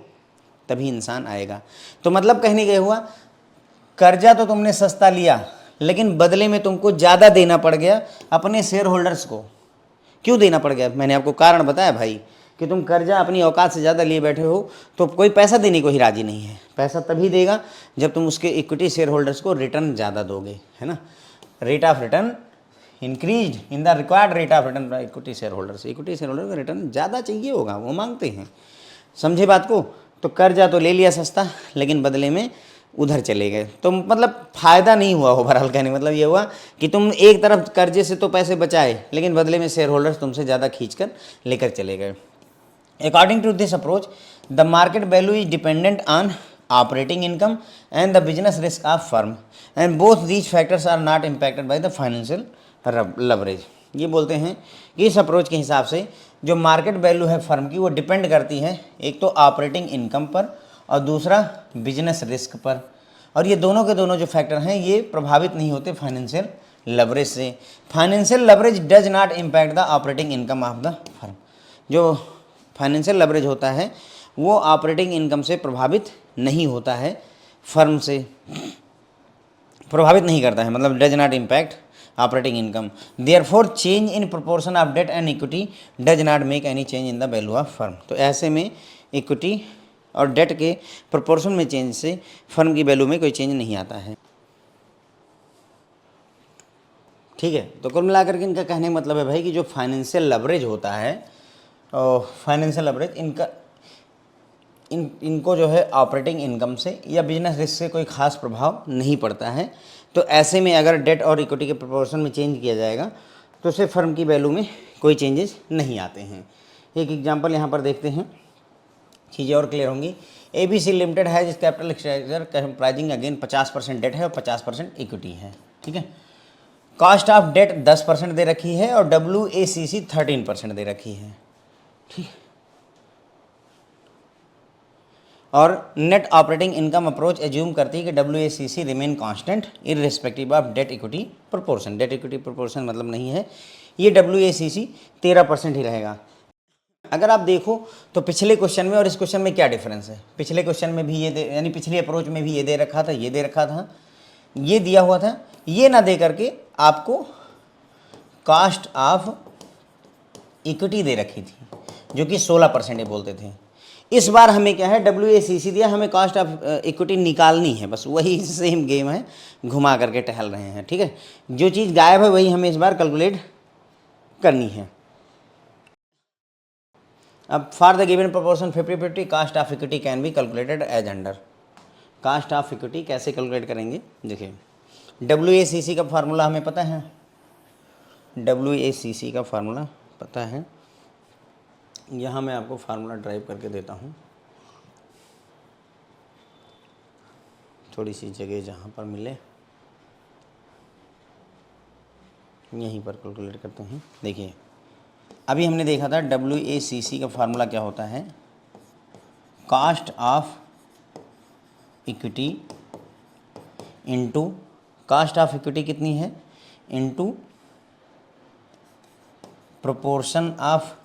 तभी इंसान आएगा। तो मतलब कहने गए हुआ, कर्जा तो तुमने सस्ता लिया लेकिन बदले में तुमको ज़्यादा देना पड़ गया अपने शेयर होल्डर्स को। क्यों देना पड़ गया? मैंने आपको कारण बताया भाई कि तुम कर्जा अपनी औकात से ज़्यादा लिए बैठे हो तो कोई पैसा देने को ही राज़ी नहीं है। पैसा तभी देगा जब तुम उसके इक्विटी शेयर होल्डर्स को रिटर्न ज़्यादा दोगे, है ना। Rate of return increase in the required rate of return by equity share holders. Equity share holder को रिटर्न ज़्यादा चाहिए होगा, वो मांगते हैं। समझे बात को? तो कर्जा तो ले लिया सस्ता लेकिन बदले में उधर चले गए, तो मतलब फ़ायदा नहीं हुआ। ओवरऑल कहने मतलब ये हुआ कि तुम एक तरफ कर्जे से तो पैसे बचाए लेकिन बदले में शेयर होल्डर्स तुमसे ज़्यादा खींच कर लेकर चले गए। According to this approach the market value is dependent on operating income and the business risk of firm and both these factors are not impacted by the financial leverage. ये बोलते हैं कि इस अप्रोच के हिसाब से जो मार्केट वैल्यू है फर्म की वो डिपेंड करती है एक तो ऑपरेटिंग इनकम पर और दूसरा बिजनेस रिस्क पर, और ये दोनों के दोनों जो फैक्टर हैं ये प्रभावित नहीं होते फाइनेंशियल लवरेज से। Financial leverage does not impact the operating income of the firm. जो फाइनेंशियल लवरेज होता है वो ऑपरेटिंग इनकम से प्रभावित नहीं होता है, फर्म से प्रभावित नहीं करता है, मतलब does not impact operating income. Therefore change in proportion of debt and equity does not make any change in the value of firm. तो ऐसे में इक्विटी और डेट के प्रोपोर्शन में चेंज से फर्म की वैल्यू में कोई चेंज नहीं आता है। ठीक है। तो कुल मिलाकर के इनका कहने का मतलब है भाई कि जो फाइनेंशियल लवरेज होता है और फाइनेंशियल लवरेज इनको जो है ऑपरेटिंग इनकम से या बिजनेस रिस्क से कोई खास प्रभाव नहीं पड़ता है। तो ऐसे में अगर डेट और इक्विटी के प्रोपोर्शन में चेंज किया जाएगा तो उससे फर्म की वैल्यू में कोई चेंजेस नहीं आते हैं। एक एग्जांपल यहाँ पर देखते हैं, चीज़ें और क्लियर होंगी। ABC लिमिटेड है जिस capital structure comprising again 50% debt है और 50% इक्विटी है। ठीक है। कॉस्ट ऑफ डेट 10% दे रखी है और WACC 13% दे रखी है। ठीक है। और net operating income approach assume करती है कि WACC remain constant irrespective of debt equity proportion. Debt equity proportion मतलब नहीं है, ये WACC 13% ही रहेगा। अगर आप देखो तो पिछले क्वेश्चन में और इस क्वेश्चन में क्या डिफरेंस है। पिछले क्वेश्चन में भी ये यानी पिछली अप्रोच में भी ये दे रखा था, ये दे रखा था, ये दिया हुआ था, ये ना दे करके आपको कास्ट ऑफ इक्विटी दे रखी थी जो कि 16% ये बोलते थे। इस बार हमें क्या है, WACC दिया, हमें कास्ट ऑफ इक्विटी निकालनी है, बस वही सेम गेम है, घुमा करके टहल रहे हैं। ठीक है, जो चीज़ गायब है वही हमें इस बार कैलकुलेट करनी है। अब for the given proportion 50-50 cost of equity can be calculated as under. Cost of equity कैसे कैलकुलेट करेंगे, देखिए WACC का फार्मूला हमें पता है, WACC का फार्मूला पता है, यहाँ मैं आपको फार्मूला ड्राइव करके देता हूँ, थोड़ी सी जगह जहाँ पर मिले यहीं पर कैलकुलेट करते हैं। देखिए अभी हमने देखा था WACC का फार्मूला क्या होता है, cost of equity into, cost of equity कितनी है, into proportion of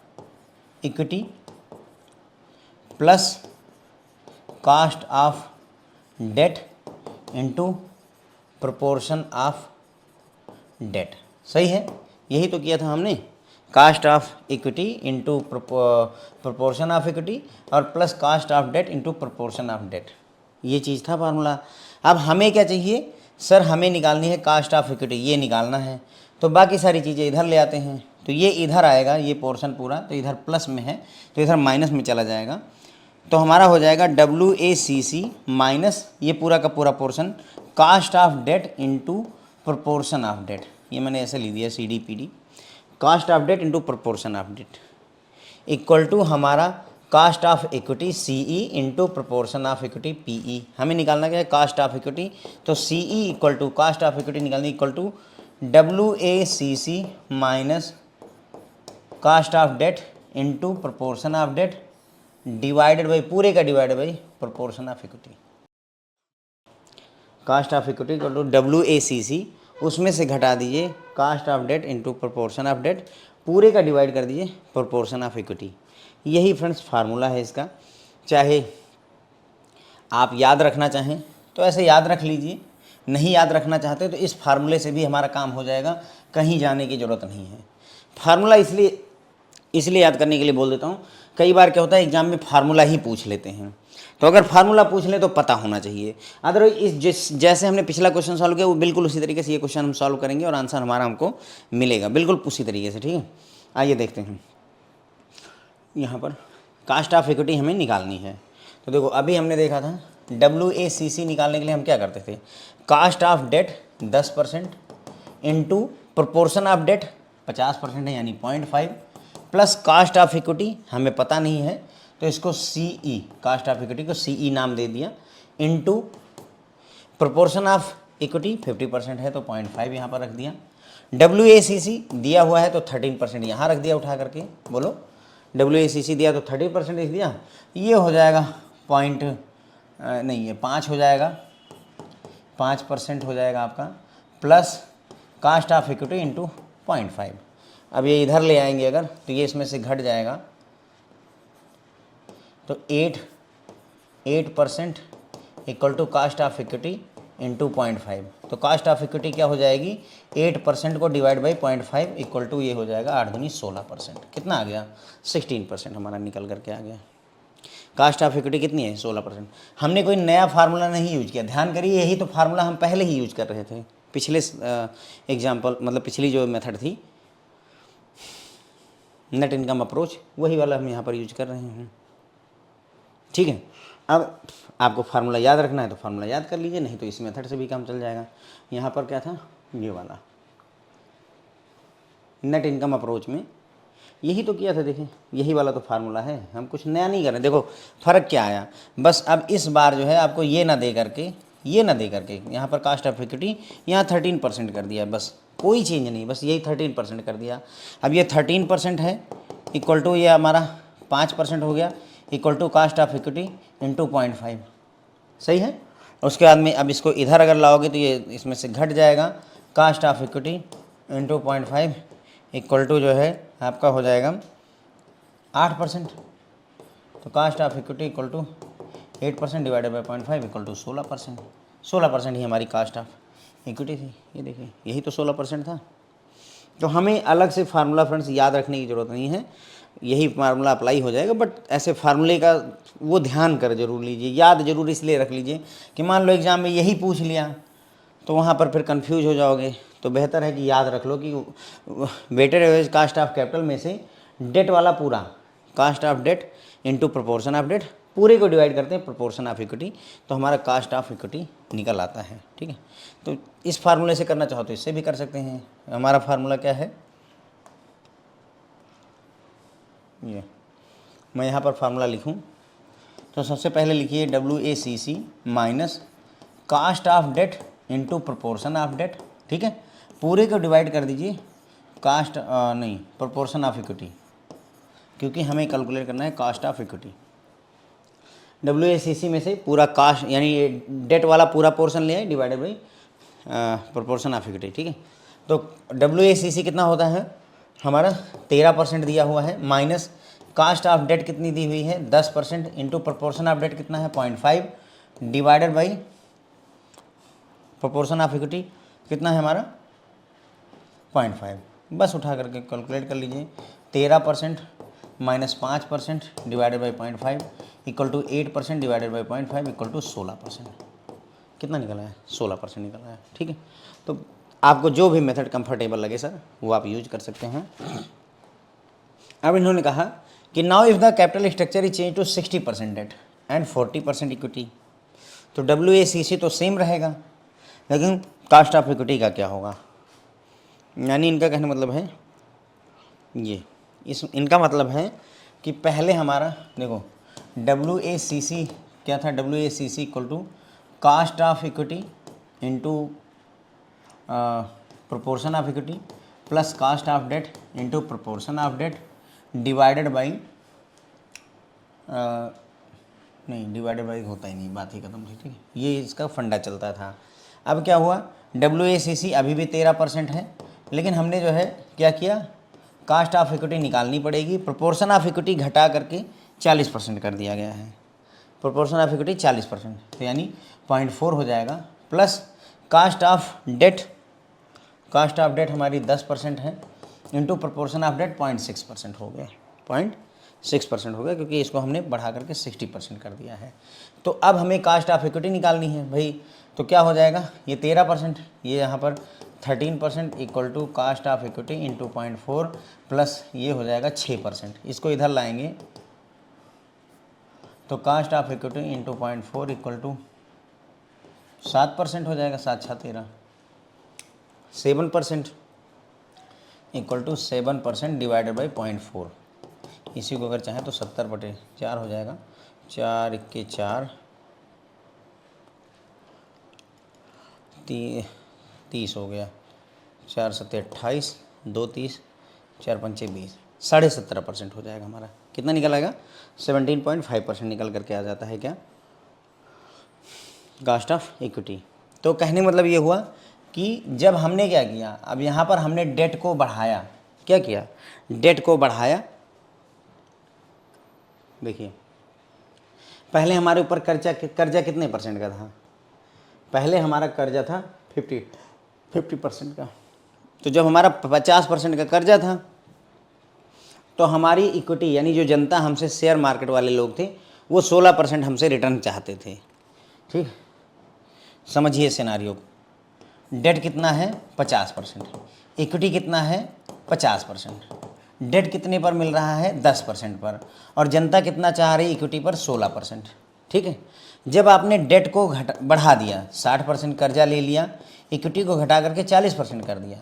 equity plus cost of debt into proportion of debt. सही है, यही तो किया था हमने, cost of equity into proportion of equity और plus cost of debt into proportion of debt, ये चीज़ था फार्मूला। अब हमें क्या चाहिए सर, हमें निकालनी है कास्ट ऑफ इक्विटी, ये निकालना है, तो बाकी सारी चीज़ें इधर ले आते हैं, तो ये इधर आएगा, ये पोर्शन पूरा तो इधर प्लस में है तो इधर माइनस में चला जाएगा, तो हमारा हो जाएगा WACC माइनस ये पूरा का पूरा portion cost of debt into proportion of debt, ये मैंने ऐसे लिख दिया CDPD, cost of debt into proportion of debt equal to हमारा cost of equity CE into proportion of equity PE। हमें निकालना क्या है, कास्ट ऑफ इक्विटी, तो CE equal to cost of equity निकालनी equal to WACC minus cost of debt into proportion of debt divided by, पूरे का divided by proportion of equity. Cost of equity equal to WACC, उसमें से घटा दीजिए cost of debt into proportion of debt, पूरे का divide कर दीजिए प्रोपोर्शन ऑफ इक्विटी। यही फ्रेंड्स फार्मूला है इसका। चाहे आप याद रखना चाहें तो ऐसे याद रख लीजिए, नहीं याद रखना चाहते तो इस फार्मूले से भी हमारा काम हो जाएगा, कहीं जाने की ज़रूरत नहीं है। फार्मूला इसलिए याद करने के लिए बोल देता हूँ, कई बार क्या होता है एग्जाम में फार्मूला ही पूछ लेते हैं, तो अगर फार्मूला पूछ लें तो पता होना चाहिए, अदरवाइज जैसे हमने पिछला क्वेश्चन सॉल्व किया वो बिल्कुल उसी तरीके से ये क्वेश्चन हम सॉल्व करेंगे और आंसर हमारा हमको मिलेगा बिल्कुल उसी तरीके से। ठीक है, आइए देखते हैं। यहाँ पर कास्ट ऑफ इक्विटी हमें निकालनी है, तो देखो अभी हमने देखा था WACC निकालने के लिए हम क्या करते थे, cost of debt 10% into proportion of debt 50% है यानी 0.5 प्लस कास्ट ऑफ इक्विटी हमें पता नहीं है तो इसको CE, कास्ट ऑफ इक्विटी को CE नाम दे दिया, इंटू प्रोपोर्शन ऑफ इक्विटी 50% है तो 0.5 यहाँ पर रख दिया, WACC दिया हुआ है तो 13% यहाँ रख दिया उठा करके, बोलो WACC दिया तो 30% लिख दिया, ये हो जाएगा नहीं है 5 हो जाएगा, 5% हो जाएगा आपका, plus cost of equity into 0.5। अब ये इधर ले आएंगे अगर तो ये इसमें से घट जाएगा, तो 8% equal to cost of equity into 0.5, तो कास्ट ऑफ इक्विटी क्या हो जाएगी, 8% को डिवाइड बाई 0.5 इक्वल टू ये हो जाएगा 8 दूनी 16%, कितना आ गया 16% हमारा निकल करके आ गया। कास्ट ऑफ इक्विटी कितनी है 16%। हमने कोई नया फार्मूला नहीं यूज किया, ध्यान करिए यही तो फार्मूला हम पहले ही यूज कर रहे थे, पिछले एग्जाम्पल मतलब पिछली जो मेथड थी नेट इनकम अप्रोच, वही वाला हम यहाँ पर यूज कर रहे हैं। ठीक है, अब आपको फार्मूला याद रखना है तो फार्मूला याद कर लीजिए, नहीं तो इस मेथड से भी काम चल जाएगा। यहाँ पर क्या था, ये वाला नेट इनकम अप्रोच में यही तो किया था, देखें यही वाला तो फार्मूला है, हम कुछ नया नहीं कर रहे। देखो फ़र्क क्या आया, बस अब इस बार जो है आपको ये ना दे करके यहाँ पर कास्ट ऑफ इक्विटी यहाँ 13% कर दिया, बस कोई चेंज नहीं, बस यही 13% कर दिया। अब ये 13% है इक्वल टू ये हमारा 5% हो गया equal to cost of equity into 0.5, सही है। उसके बाद में अब इसको इधर अगर लाओगे तो ये इसमें से घट जाएगा, cost of equity into 0.5 equal to जो है आपका हो जाएगा 8%, तो cost of equity equal to 8% divided by 0.5 equal to 16%। 16% ही हमारी कास्ट ऑफ इक्विटी थी, ये देखिए यही तो 16% था। तो हमें अलग से फार्मूला फ्रेंड्स याद रखने की ज़रूरत नहीं है, यही फार्मूला अप्लाई हो जाएगा। बट ऐसे फार्मूले का वो ध्यान कर जरूर लीजिए, याद जरूर इसलिए रख लीजिए कि मान लो एग्ज़ाम में यही पूछ लिया तो वहाँ पर फिर कंफ्यूज हो जाओगे। तो बेहतर है कि याद रख लो कि weighted average cost of capital में से डेट वाला पूरा, cost of debt into proportion of debt, पूरे को डिवाइड करते हैं प्रोपोर्शन ऑफ इक्विटी, तो हमारा कास्ट ऑफ इक्विटी निकल आता है। ठीक है, तो इस फार्मूले से करना चाहो तो इससे भी कर सकते हैं। हमारा फार्मूला क्या है, ये मैं यहाँ पर फार्मूला लिखूँ तो सबसे पहले लिखिए WACC minus cost of debt into proportion of debt. ठीक है, पूरे को डिवाइड कर दीजिए कास्ट नहीं प्रोपोर्शन ऑफ इक्विटी, क्योंकि हमें कैलकुलेट करना है कास्ट ऑफ इक्विटी। WACC में से पूरा कास्ट यानी डेट वाला पूरा पोर्शन ले आए divided by proportion of equity. ठीक है, तो WACC कितना होता है हमारा 13% दिया हुआ है, माइनस कास्ट ऑफ डेट कितनी दी हुई है 10%, इंटू प्रोपोर्शन ऑफ डेट कितना है 0.5, divided by proportion of equity कितना है हमारा 0.5। बस उठा करके कैलकुलेट कर लीजिए, 13% minus 5% divided by 0.5 equal to 8% divided by 0.5 equal to 16%। कितना निकला है 16% निकला है। ठीक है, तो आपको जो भी मेथड कंफर्टेबल लगे सर वो आप यूज कर सकते हैं। अब इन्होंने कहा कि now if the capital structure is change to 60% debt and 40% equity, तो WACC तो सेम रहेगा, लेकिन कास्ट ऑफ इक्विटी का क्या होगा। यानी इनका कहने मतलब है ये, इनका मतलब है कि पहले हमारा देखो WACC क्या था, WACC equal to cost of equity into proportion of equity plus cost of debt into proportion of debt divided by नहीं डिवाइडेड बाई होता ही नहीं, बात ही खत्म थी। ठीक है, ये इसका फंडा चलता था। अब क्या हुआ, WACC अभी भी 13% है, लेकिन हमने जो है क्या किया, कास्ट ऑफ इक्विटी निकालनी पड़ेगी, प्रोपोर्शन ऑफ इक्विटी घटा करके 40% कर दिया गया है। प्रोपोर्शन ऑफ इक्विटी 40%, तो यानी 0.4 हो जाएगा, प्लस कास्ट ऑफ डेट हमारी 10% है, इंटू प्रोपोर्शन ऑफ डेट 0.6% हो गया, 0.6% हो गया, क्योंकि इसको हमने बढ़ा करके 60% कर दिया है। तो अब हमें कास्ट ऑफ इक्विटी निकालनी है भाई, तो क्या हो जाएगा, ये 13%, ये यहाँ पर 13% equal to cost of equity into 0.4 plus ये हो जाएगा 6%। इसको इधर लाएंगे तो cost of equity into 0.4 equal to 7% हो जाएगा, 7 6 13, 7% इक्वल टू 7% डिवाइडेड बाई 0.4। इसी को अगर चाहें तो 70/4 हो जाएगा, 4 इक्के 4 30 हो गया, 4 7 28 2 30 4 5 20, 17.5% हो जाएगा हमारा। कितना निकल आएगा 17.5% निकल करके आ जाता है क्या, कास्ट ऑफ इक्विटी। तो कहने मतलब ये हुआ कि जब हमने क्या किया, अब यहाँ पर हमने डेट को बढ़ाया, क्या किया, डेट को बढ़ाया। देखिए पहले हमारे ऊपर कर्जा कितने % का था, पहले हमारा कर्जा था 50% का। तो जब हमारा 50% का कर्जा था तो हमारी इक्विटी यानी जो जनता हमसे शेयर मार्केट वाले लोग थे वो 16% हमसे रिटर्न चाहते थे। ठीक, समझिए सिनारियो, डेट कितना है 50%, इक्विटी कितना है 50%, डेट कितने पर मिल रहा है 10% पर, और जनता कितना चाह रही इक्विटी पर 16%। ठीक है, जब आपने डेट को बढ़ा दिया, 60% कर्जा ले लिया, इक्विटी को घटा करके 40% कर दिया,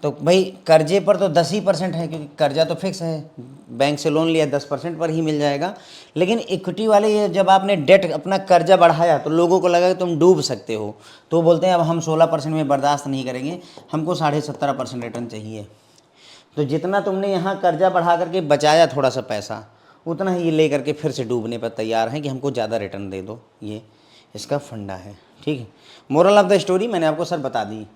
तो भाई कर्जे पर तो 10% है, क्योंकि कर्जा तो फिक्स है, बैंक से लोन लिया 10% पर ही मिल जाएगा। लेकिन इक्विटी वाले ये जब आपने डेट अपना कर्जा बढ़ाया तो लोगों को लगा कि तुम डूब सकते हो, तो बोलते हैं अब हम 16% में बर्दाश्त नहीं करेंगे, हमको 17.5% रिटर्न चाहिए। तो जितना तुमने यहाँ कर्जा बढ़ा करके बचाया थोड़ा सा पैसा, उतना ही ये ले करके फिर से डूबने पर तैयार हैं कि हमको ज़्यादा रिटर्न दे दो। ये इसका फंडा है। ठीक है, मोरल ऑफ द स्टोरी मैंने आपको सर बता दी,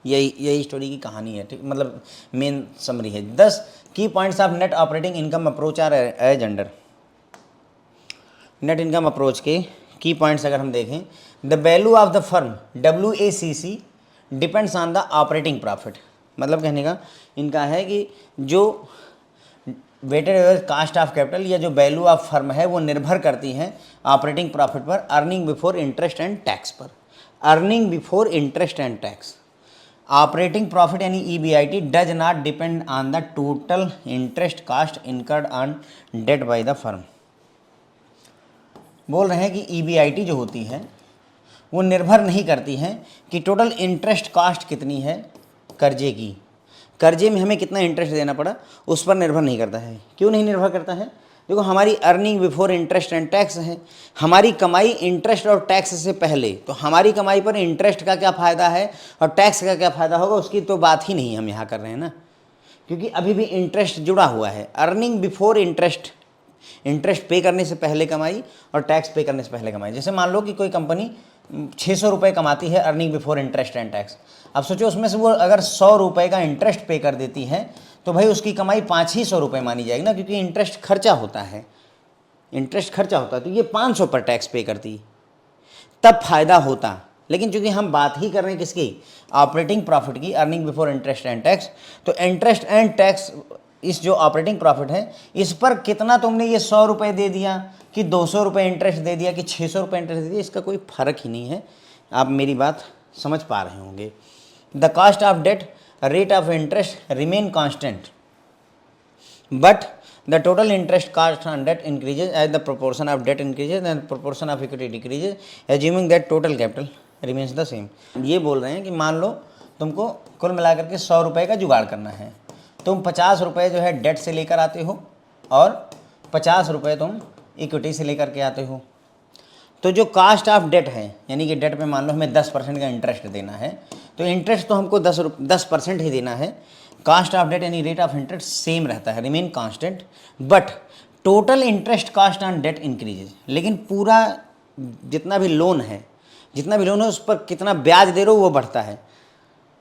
यही स्टोरी की कहानी है। ठीक, मतलब मेन समरी है। 10 key points of net operating income approach are as under. Net income approach के की पॉइंट्स अगर हम देखें, the value of the firm WACC depends on the operating profit. मतलब कहने का इनका है कि जो weighted average cost of capital या जो वैल्यू ऑफ फर्म है वो निर्भर करती है ऑपरेटिंग प्रॉफिट पर, earning before interest and tax पर। Earning before interest and tax, operating profit यानी EBIT does not depend on the total interest cost incurred on debt by the firm. बोल रहे हैं कि ईबीआईटी जो होती है वो निर्भर नहीं करती है कि टोटल इंटरेस्ट कास्ट कितनी है कर्जे की, कर्जे में हमें कितना इंटरेस्ट देना पड़ा, उस पर निर्भर नहीं करता है। क्यों नहीं निर्भर करता है? देखो हमारी earning before interest and tax है, हमारी कमाई इंटरेस्ट और टैक्स से पहले, तो हमारी कमाई पर इंटरेस्ट का क्या फ़ायदा है और टैक्स का क्या फ़ायदा होगा उसकी तो बात ही नहीं हम यहाँ कर रहे हैं ना, क्योंकि अभी भी इंटरेस्ट जुड़ा हुआ है। अर्निंग बिफोर इंटरेस्ट, इंटरेस्ट पे करने से पहले कमाई और टैक्स पे करने से पहले कमाई। जैसे मान लो कि कोई कंपनी 600 रुपये कमाती है earning before interest and tax. अब सोचो उसमें से वो अगर 100 रुपये का इंटरेस्ट पे कर देती है तो भाई उसकी कमाई 500 रुपये मानी जाएगी ना, क्योंकि इंटरेस्ट खर्चा होता है, इंटरेस्ट खर्चा होता है, तो ये 500 पर टैक्स पे करती तब फायदा होता। लेकिन चूंकि हम बात ही कर रहे हैं किसकी, ऑपरेटिंग प्रॉफिट की, earning before interest and tax, तो इंटरेस्ट एंड टैक्स इस जो ऑपरेटिंग प्रॉफिट है इस पर कितना तुमने ये 100 रुपये दे दिया कि 200 रुपये इंटरेस्ट दे दिया कि 600 रुपये इंटरेस्ट दे दिया, इसका कोई फ़र्क ही नहीं है। आप मेरी बात समझ पा रहे होंगे। The cost of debt rate of interest remain constant but the total interest cost on debt increases as the proportion of debt increases and proportion of equity decreases, assuming that total capital remains the same। ये बोल रहे हैं कि मान लो तुमको कुल मिलाकर के 100 रुपये का जुगाड़ करना है, तुम 50 रुपये जो है डेट से लेकर आते हो और 50 रुपये तुम इक्विटी से लेकर के आते हो। तो जो कास्ट ऑफ डेट है यानी कि डेट पे मान लो हमें 10% का इंटरेस्ट देना है, तो इंटरेस्ट तो हमको 10% ही देना है। कास्ट ऑफ डेट यानी रेट ऑफ इंटरेस्ट सेम रहता है, remain constant, but total interest cost on debt increases. लेकिन पूरा जितना भी लोन है उस पर कितना ब्याज दे रहे हो वो बढ़ता है।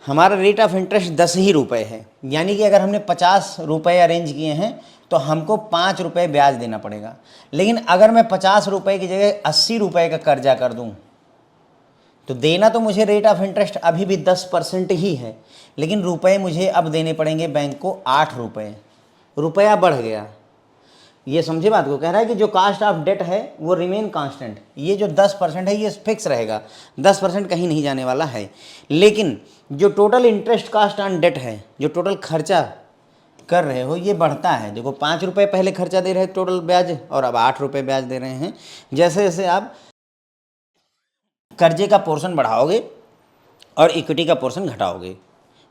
हमारा रेट ऑफ इंटरेस्ट 10 ही रुपये है, यानी कि अगर हमने 50 रुपये अरेंज किए हैं तो हमको 5 रुपये ब्याज देना पड़ेगा। लेकिन अगर मैं 50 रुपये की जगह 80 रुपये का कर्जा कर दूं तो देना तो मुझे रेट ऑफ इंटरेस्ट अभी भी 10% ही है, लेकिन रुपए मुझे अब देने पड़ेंगे बैंक को 8 रुपये, रुपया बढ़ गया। ये समझे बात को, कह रहा है कि जो कास्ट ऑफ डेट है वो रिमेन कांस्टेंट, ये जो 10% है ये फिक्स रहेगा, 10% कहीं नहीं जाने वाला है। लेकिन जो total interest cost on debt है, जो टोटल खर्चा कर रहे हो ये बढ़ता है। देखो 5 रुपये पहले खर्चा दे रहे हैं टोटल ब्याज और अब 8 रुपये ब्याज दे रहे हैं। जैसे जैसे आप कर्जे का पोर्शन बढ़ाओगे और इक्विटी का पोर्शन घटाओगे,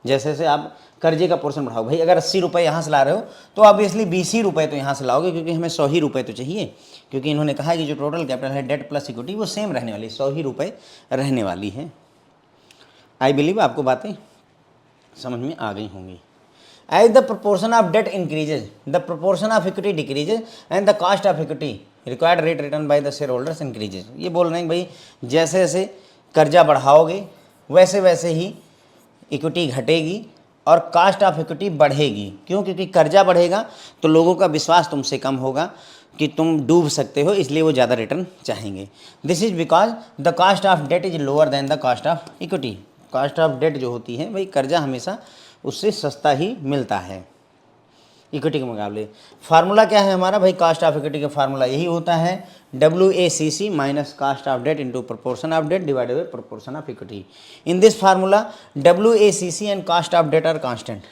जैसे जैसे आप कर्जे का पोर्शन बढ़ाओ, भाई अगर 80 रुपये यहाँ से ला रहे हो तो ऑब्वियसली 20 ही रुपये तो यहाँ से लाओगे, क्योंकि हमें 100 ही रुपये तो चाहिए, क्योंकि इन्होंने कहा कि जो टोटल कैपिटल है डेट प्लस इक्विटी वो सेम रहने वाली, 100 ही रुपये रहने वाली है। आई बिलीव आपको बातें समझ में आ गई होंगी। As the proportion of debt increases the proportion of equity decreases and the cost of equity required rate return by the share holders increases. ये बोल रहे हैं भाई जैसे जैसे कर्जा बढ़ाओगे वैसे वैसे ही इक्विटी घटेगी और कास्ट ऑफ इक्विटी बढ़ेगी। क्यों? क्योंकि कर्जा बढ़ेगा तो लोगों का विश्वास तुमसे कम होगा कि तुम डूब सकते हो, इसलिए वो ज़्यादा रिटर्न चाहेंगे। This is because the cost of debt is lower than the cost of equity. Cost of debt जो होती है भाई कर्जा हमेशा उससे सस्ता ही मिलता है इक्विटी के मुकाबले। फार्मूला क्या है हमारा भाई, कास्ट ऑफ इक्विटी का फार्मूला यही होता है WACC minus cost of debt into proportion of debt divided by proportion of equity. In this formula WACC and cost of debt are constant.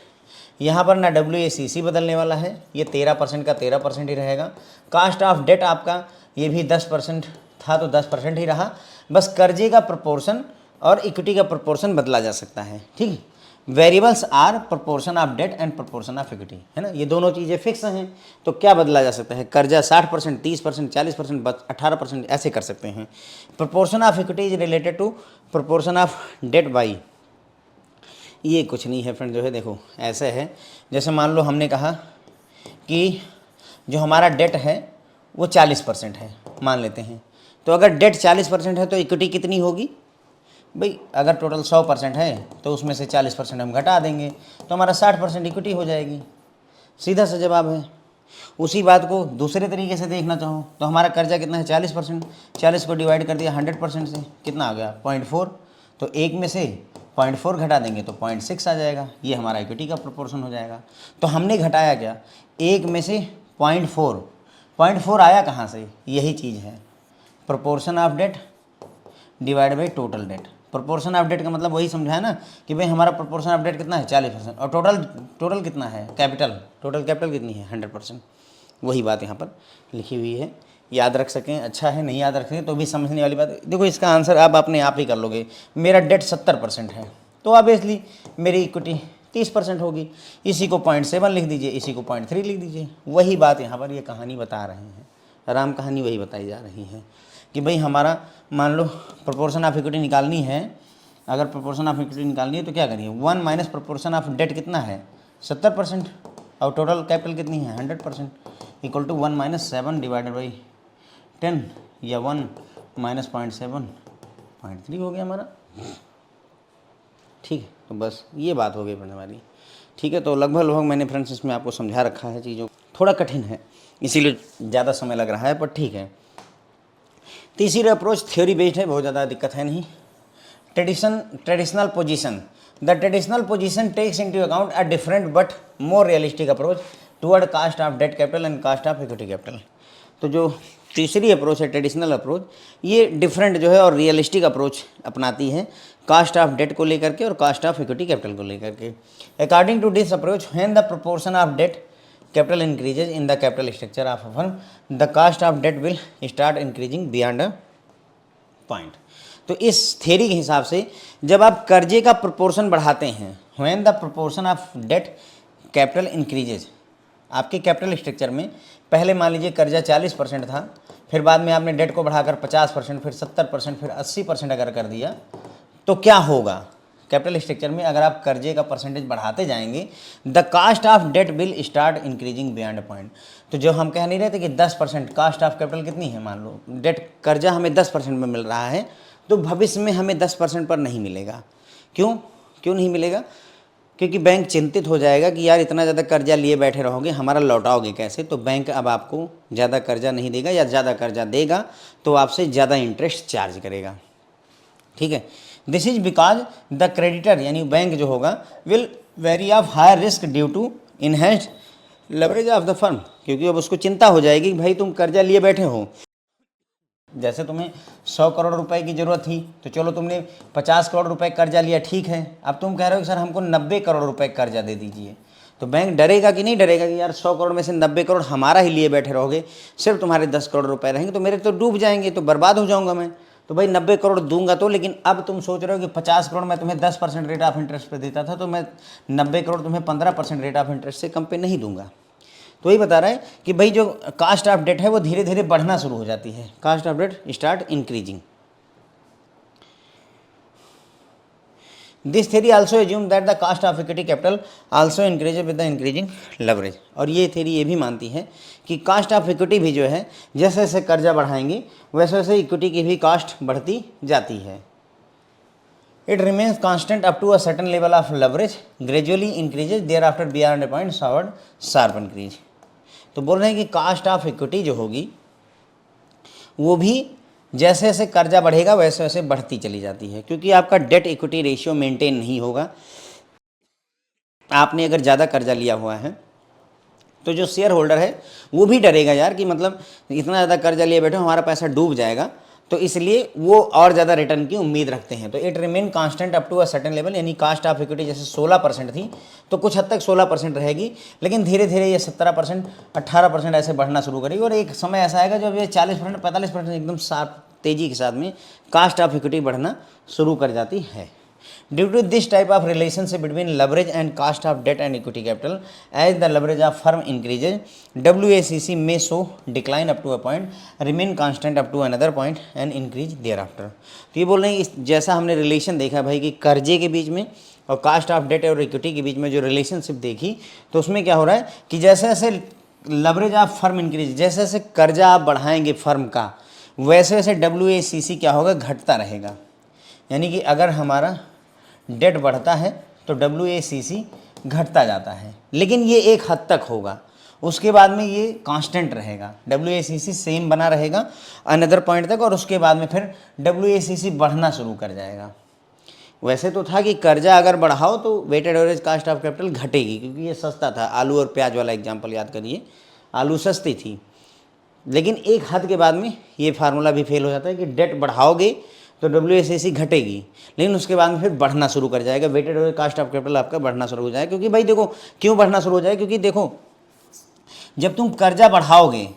यहाँ पर ना WACC बदलने वाला है, ये 13% का 13% ही रहेगा। कास्ट ऑफ डेट आपका ये भी 10% था तो 10% ही रहा, बस कर्जे का प्रोपोर्शन और इक्विटी का प्रोपोर्शन बदला जा सकता है। ठीक है, variables are proportion of debt and proportion of equity, है ना, ये दोनों चीज़ें फिक्स हैं। तो क्या बदला जा सकता है, कर्जा 60%, 30%, 40%, 18% ऐसे कर सकते हैं। Proportion of equity is related to proportion of debt by, ये कुछ नहीं है फ्रेंड, जो है देखो ऐसे है, जैसे मान लो हमने कहा कि जो हमारा डेट है वो 40% है मान लेते हैं, तो अगर डेट 40% है तो इक्विटी कितनी होगी भाई, अगर टोटल 100% है तो उसमें से 40% हम घटा देंगे तो हमारा 60% इक्विटी हो जाएगी। सीधा सा जवाब है। उसी बात को दूसरे तरीके से देखना चाहो तो हमारा कर्जा कितना है 40%, 40 को डिवाइड कर दिया 100% से, कितना आ गया 0.4, तो एक में से 0.4 घटा देंगे तो 0.6 आ जाएगा, ये हमारा इक्विटी का प्रोपोर्शन हो जाएगा। तो हमने घटाया क्या, एक में से 0.4 आया कहाँ से, यही चीज़ है proportion of debt divide by total debt. Proportion of debt का मतलब वही समझा है ना कि भाई हमारा प्रोपोर्शन ऑफ डेट कितना है 40%, और टोटल कितना है कैपिटल, टोटल कैपिटल कितनी है 100%। वही बात यहाँ पर लिखी हुई है, याद रख सकें अच्छा है, नहीं याद रखें तो भी समझने वाली बात है। देखो इसका आंसर आप अपने आप ही कर लोगे। मेरा डेट 70% है तो ऑब्वियसली मेरी इक्विटी 30% होगी। इसी को 0.7 लिख दीजिए, इसी को 0.3 लिख दीजिए। वही बात यहाँ पर ये कहानी बता रहे हैं, राम कहानी वही बताई जा रही है कि भाई हमारा मान लो प्रोपोर्शन ऑफ इक्विटी निकालनी है, अगर प्रोपोर्शन ऑफ इक्विटी निकालनी है तो क्या करिए 1 माइनस प्रोपोर्शन ऑफ डेट कितना है 70% और टोटल कैपिटल कितनी है 100% equal to 1 minus 7 divided by 10 या 1 माइनस 0.7 0.3 हो गया हमारा। ठीक है, तो बस ये बात हो गई बनने वाली। ठीक है, तो लगभग मैंने फ्रेंड्स इसमें आपको समझा रखा है। चीज़ों थोड़ा कठिन है इसीलिए ज़्यादा समय लग रहा है, पर ठीक है। तीसरी अप्रोच थ्योरी बेस्ड है, बहुत ज़्यादा दिक्कत है नहीं। Traditional position, the traditional position takes into account a different but more realistic approach toward cost of debt capital and cost of equity capital. तो जो तीसरी अप्रोच है ट्रेडिशनल अप्रोच, ये डिफरेंट जो है और रियलिस्टिक अप्रोच अपनाती है कास्ट ऑफ डेट को लेकर के और कास्ट ऑफ इक्विटी कैपिटल को लेकर के। According to this approach when the proportion of debt capital increases in the capital structure of a firm the cost of debt will start increasing beyond a point. तो इस theory के हिसाब से जब आप कर्जे का प्रोपोर्शन बढ़ाते हैं, when the proportion of debt capital increases, आपके कैपिटल स्ट्रक्चर में पहले मान लीजिए कर्जा 40% था, फिर बाद में आपने डेट को बढ़ाकर 50%, फिर 70%, फिर 80% अगर कर दिया, तो क्या होगा कैपिटल स्ट्रक्चर में अगर आप कर्जे का परसेंटेज बढ़ाते जाएंगे, the cost of debt will start increasing beyond point. तो जो हम कह नहीं रहे थे कि 10% कास्ट ऑफ कैपिटल कितनी है, मान लो डेट कर्जा हमें 10% में मिल रहा है, तो भविष्य में हमें 10% पर नहीं मिलेगा। क्यों नहीं मिलेगा? क्योंकि बैंक चिंतित हो जाएगा कि यार इतना ज़्यादा कर्जा लिए बैठे रहोगे, हमारा लौटाओगे कैसे। तो बैंक अब आपको ज़्यादा कर्जा नहीं देगा, या ज़्यादा कर्जा देगा तो आपसे ज़्यादा इंटरेस्ट चार्ज करेगा। ठीक है, this is because the creditor यानी बैंक जो होगा will very of higher risk due to enhanced leverage of the firm, क्योंकि अब उसको चिंता हो जाएगी कि भाई तुम कर्जा लिए बैठे हो। जैसे तुम्हें 100 करोड़ रुपए की ज़रूरत थी तो चलो तुमने 50 करोड़ रुपए कर्जा लिया, ठीक है। अब तुम कह रहे हो कि सर हमको 90 करोड़ रुपए कर्जा दे दीजिए, तो बैंक डरेगा कि नहीं डरेगा कि यार 100 करोड़ में से 90 करोड़ हमारा ही लिए बैठे रहोगे, सिर्फ तुम्हारे 10 करोड़ रुपए रहेंगे तो मेरे तो डूब जाएंगे, तो बर्बाद हो जाऊंगा मैं। तो भाई 90 करोड़ दूंगा तो, लेकिन अब तुम सोच रहे हो कि 50 करोड़ मैं तुम्हें 10% रेट ऑफ इंटरेस्ट पे देता था, तो मैं 90 करोड़ तुम्हें 15% रेट ऑफ इंटरेस्ट से कम पे नहीं दूंगा। तो वही बता रहा है कि भाई जो कास्ट ऑफ डेट है वो धीरे धीरे बढ़ना शुरू हो जाती है, cost of debt start increasing. This theory also assume that the cost of equity capital also increases with the increasing leverage. और ये थ्योरी ये भी मानती है कि कास्ट ऑफ इक्विटी भी जो है जैसे जैसे कर्जा बढ़ाएंगे वैसे वैसे इक्विटी की भी कास्ट बढ़ती जाती है। It remains constant up to a certain level of leverage, gradually increases thereafter beyond a point sharp increase. तो बोल रहे हैं कि कास्ट ऑफ इक्विटी जो होगी वो भी जैसे जैसे कर्जा बढ़ेगा वैसे वैसे बढ़ती चली जाती है, क्योंकि आपका डेट इक्विटी रेशियो मेंटेन नहीं होगा। आपने अगर ज़्यादा कर्जा लिया हुआ है तो जो शेयर होल्डर है वो भी डरेगा यार कि मतलब इतना ज़्यादा कर्जा लिए बैठे हमारा पैसा डूब जाएगा, तो इसलिए वो और ज़्यादा रिटर्न की उम्मीद रखते हैं। तो it remain constant up to a certain level, यानी कास्ट ऑफ इक्विटी जैसे 16% थी तो कुछ हद तक 16% रहेगी, लेकिन धीरे धीरे ये 17%, 18% ऐसे बढ़ना शुरू करेगी। और एक समय ऐसा आएगा जब ये 40%, 45% एकदम साफ तेज़ी के साथ में कास्ट ऑफ इक्विटी बढ़ना शुरू कर जाती है। Due to this type of relationship between leverage and cost of debt and equity capital, as the leverage of firm increases, WACC may show decline up to a point, remain constant up to another point and increase thereafter। तो ये बोल रहे हैं जैसा हमने relation देखा भाई कि कर्जे के बीच में और कास्ट ऑफ डेट और इक्विटी के बीच में जो रिलेशनशिप देखी, तो उसमें क्या हो रहा है कि जैसे जैसे लेवरेज ऑफ फर्म इंक्रीज, जैसे जैसे कर्जा आप बढ़ाएंगे फर्म का, वैसे वैसे WACC क्या होगा, घटता रहेगा। यानी कि अगर हमारा डेट बढ़ता है तो WACC घटता जाता है, लेकिन ये एक हद तक होगा, उसके बाद में ये कांस्टेंट रहेगा। WACC सेम बना रहेगा अनदर पॉइंट तक, और उसके बाद में फिर WACC बढ़ना शुरू कर जाएगा। वैसे तो था कि कर्जा अगर बढ़ाओ तो weighted average cost of capital घटेगी, क्योंकि ये सस्ता था। आलू और प्याज वाला एग्जांपल याद करिए, आलू सस्ती थी, लेकिन एक हद के बाद में ये फार्मूला भी फेल हो जाता है कि डेट बढ़ाओगे तो WACC घटेगी, लेकिन उसके बाद में फिर बढ़ना शुरू कर जाएगा, weighted average cost of capital आपका बढ़ना शुरू हो जाएगा। क्योंकि भाई देखो क्यों बढ़ना शुरू हो जाएगा, क्योंकि देखो जब तुम कर्जा बढ़ाओगे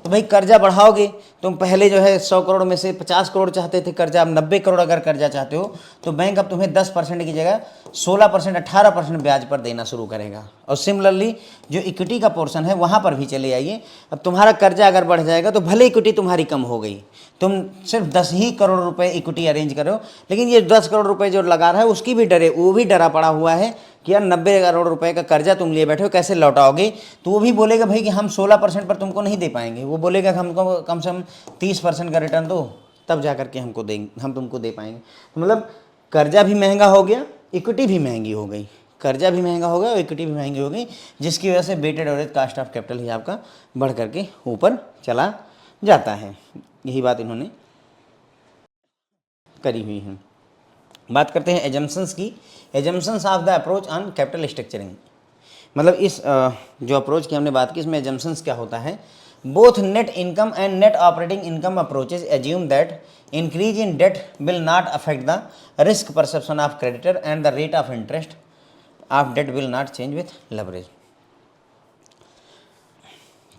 तो भाई कर्जा बढ़ाओगे, तुम पहले जो है 100 करोड़ में से 50 करोड़ चाहते थे कर्जा, अब 90 करोड़ अगर कर्जा चाहते हो तो बैंक अब तुम्हें 10% की जगह 16%, 18% ब्याज पर देना शुरू करेगा। और सिमिलरली जो इक्विटी का पोर्शन है वहाँ पर भी चले आइए। अब तुम्हारा कर्जा अगर बढ़ जाएगा तो भले इक्विटी तुम्हारी कम हो गई, तुम सिर्फ 10 ही करोड़ रुपए इक्विटी अरेंज करो, लेकिन ये 10 करोड़ रुपए जो लगा रहा है उसकी भी डरे, वो भी डरा पड़ा हुआ है कि यार 90 करोड़ रुपए का कर्जा तुम लिए बैठे हो, कैसे लौटाओगे। तो वो भी बोलेगा भाई कि हम 16% पर तुमको नहीं दे पाएंगे, वो बोलेगा कि हमको कम से कम 30% का रिटर्न दो, तब जा करके हमको देंगे, हम तुमको दे पाएंगे। तो मतलब कर्जा भी महंगा हो गया, इक्विटी भी महंगी हो गई, कर्जा भी महंगा हो गया और इक्विटी भी महंगी हो गई, जिसकी वजह से weighted average cost of capital ही आपका बढ़ करके ऊपर चला जाता है। यही बात इन्होंने करी हुई है। बात करते हैं एजम्पशंस की। Assumptions of the approach on capital structuring, मतलब इस जो अप्रोच की हमने बात की इसमें एजम्पशंस क्या होता है। Both net income and net operating income approaches assume that increase in debt will not affect the risk perception of creditor and the rate of interest of debt will not change with leverage.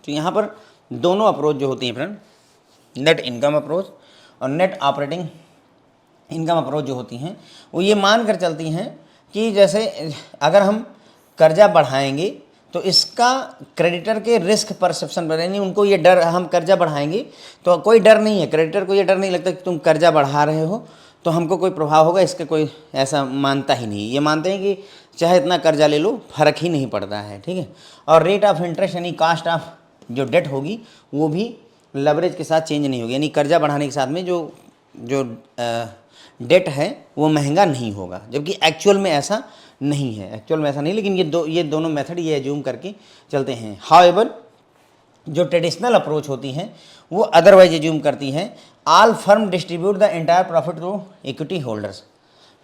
तो यहाँ पर दोनों approach जो होती हैं friend, net income approach और net operating income approach जो होती हैं, वो ये मान कर चलती हैं कि जैसे अगर हम कर्जा बढ़ाएंगे तो इसका क्रेडिटर के रिस्क परसेप्शन पर, यानी उनको ये डर, हम कर्जा बढ़ाएंगे तो कोई डर नहीं है, क्रेडिटर को ये डर नहीं लगता कि तुम कर्जा बढ़ा रहे हो तो हमको कोई प्रभाव होगा, इसका कोई ऐसा मानता ही नहीं। ये मानते हैं कि चाहे इतना कर्जा ले लो फर्क ही नहीं पड़ता है, ठीक है। और रेट ऑफ इंटरेस्ट यानी कास्ट ऑफ जो डेट होगी वो भी लेवरेज के साथ चेंज नहीं होगी, यानी कर्जा बढ़ाने के साथ में जो डेट है वो महंगा नहीं होगा, जबकि एक्चुअल में ऐसा नहीं है, एक्चुअल में ऐसा नहीं। लेकिन ये दोनों मेथड ये एज्यूम करके चलते हैं। हाउएवर जो ट्रेडिशनल अप्रोच होती हैं वो अदरवाइज एज्यूम करती हैं all firm distribute the entire profit to equity holders.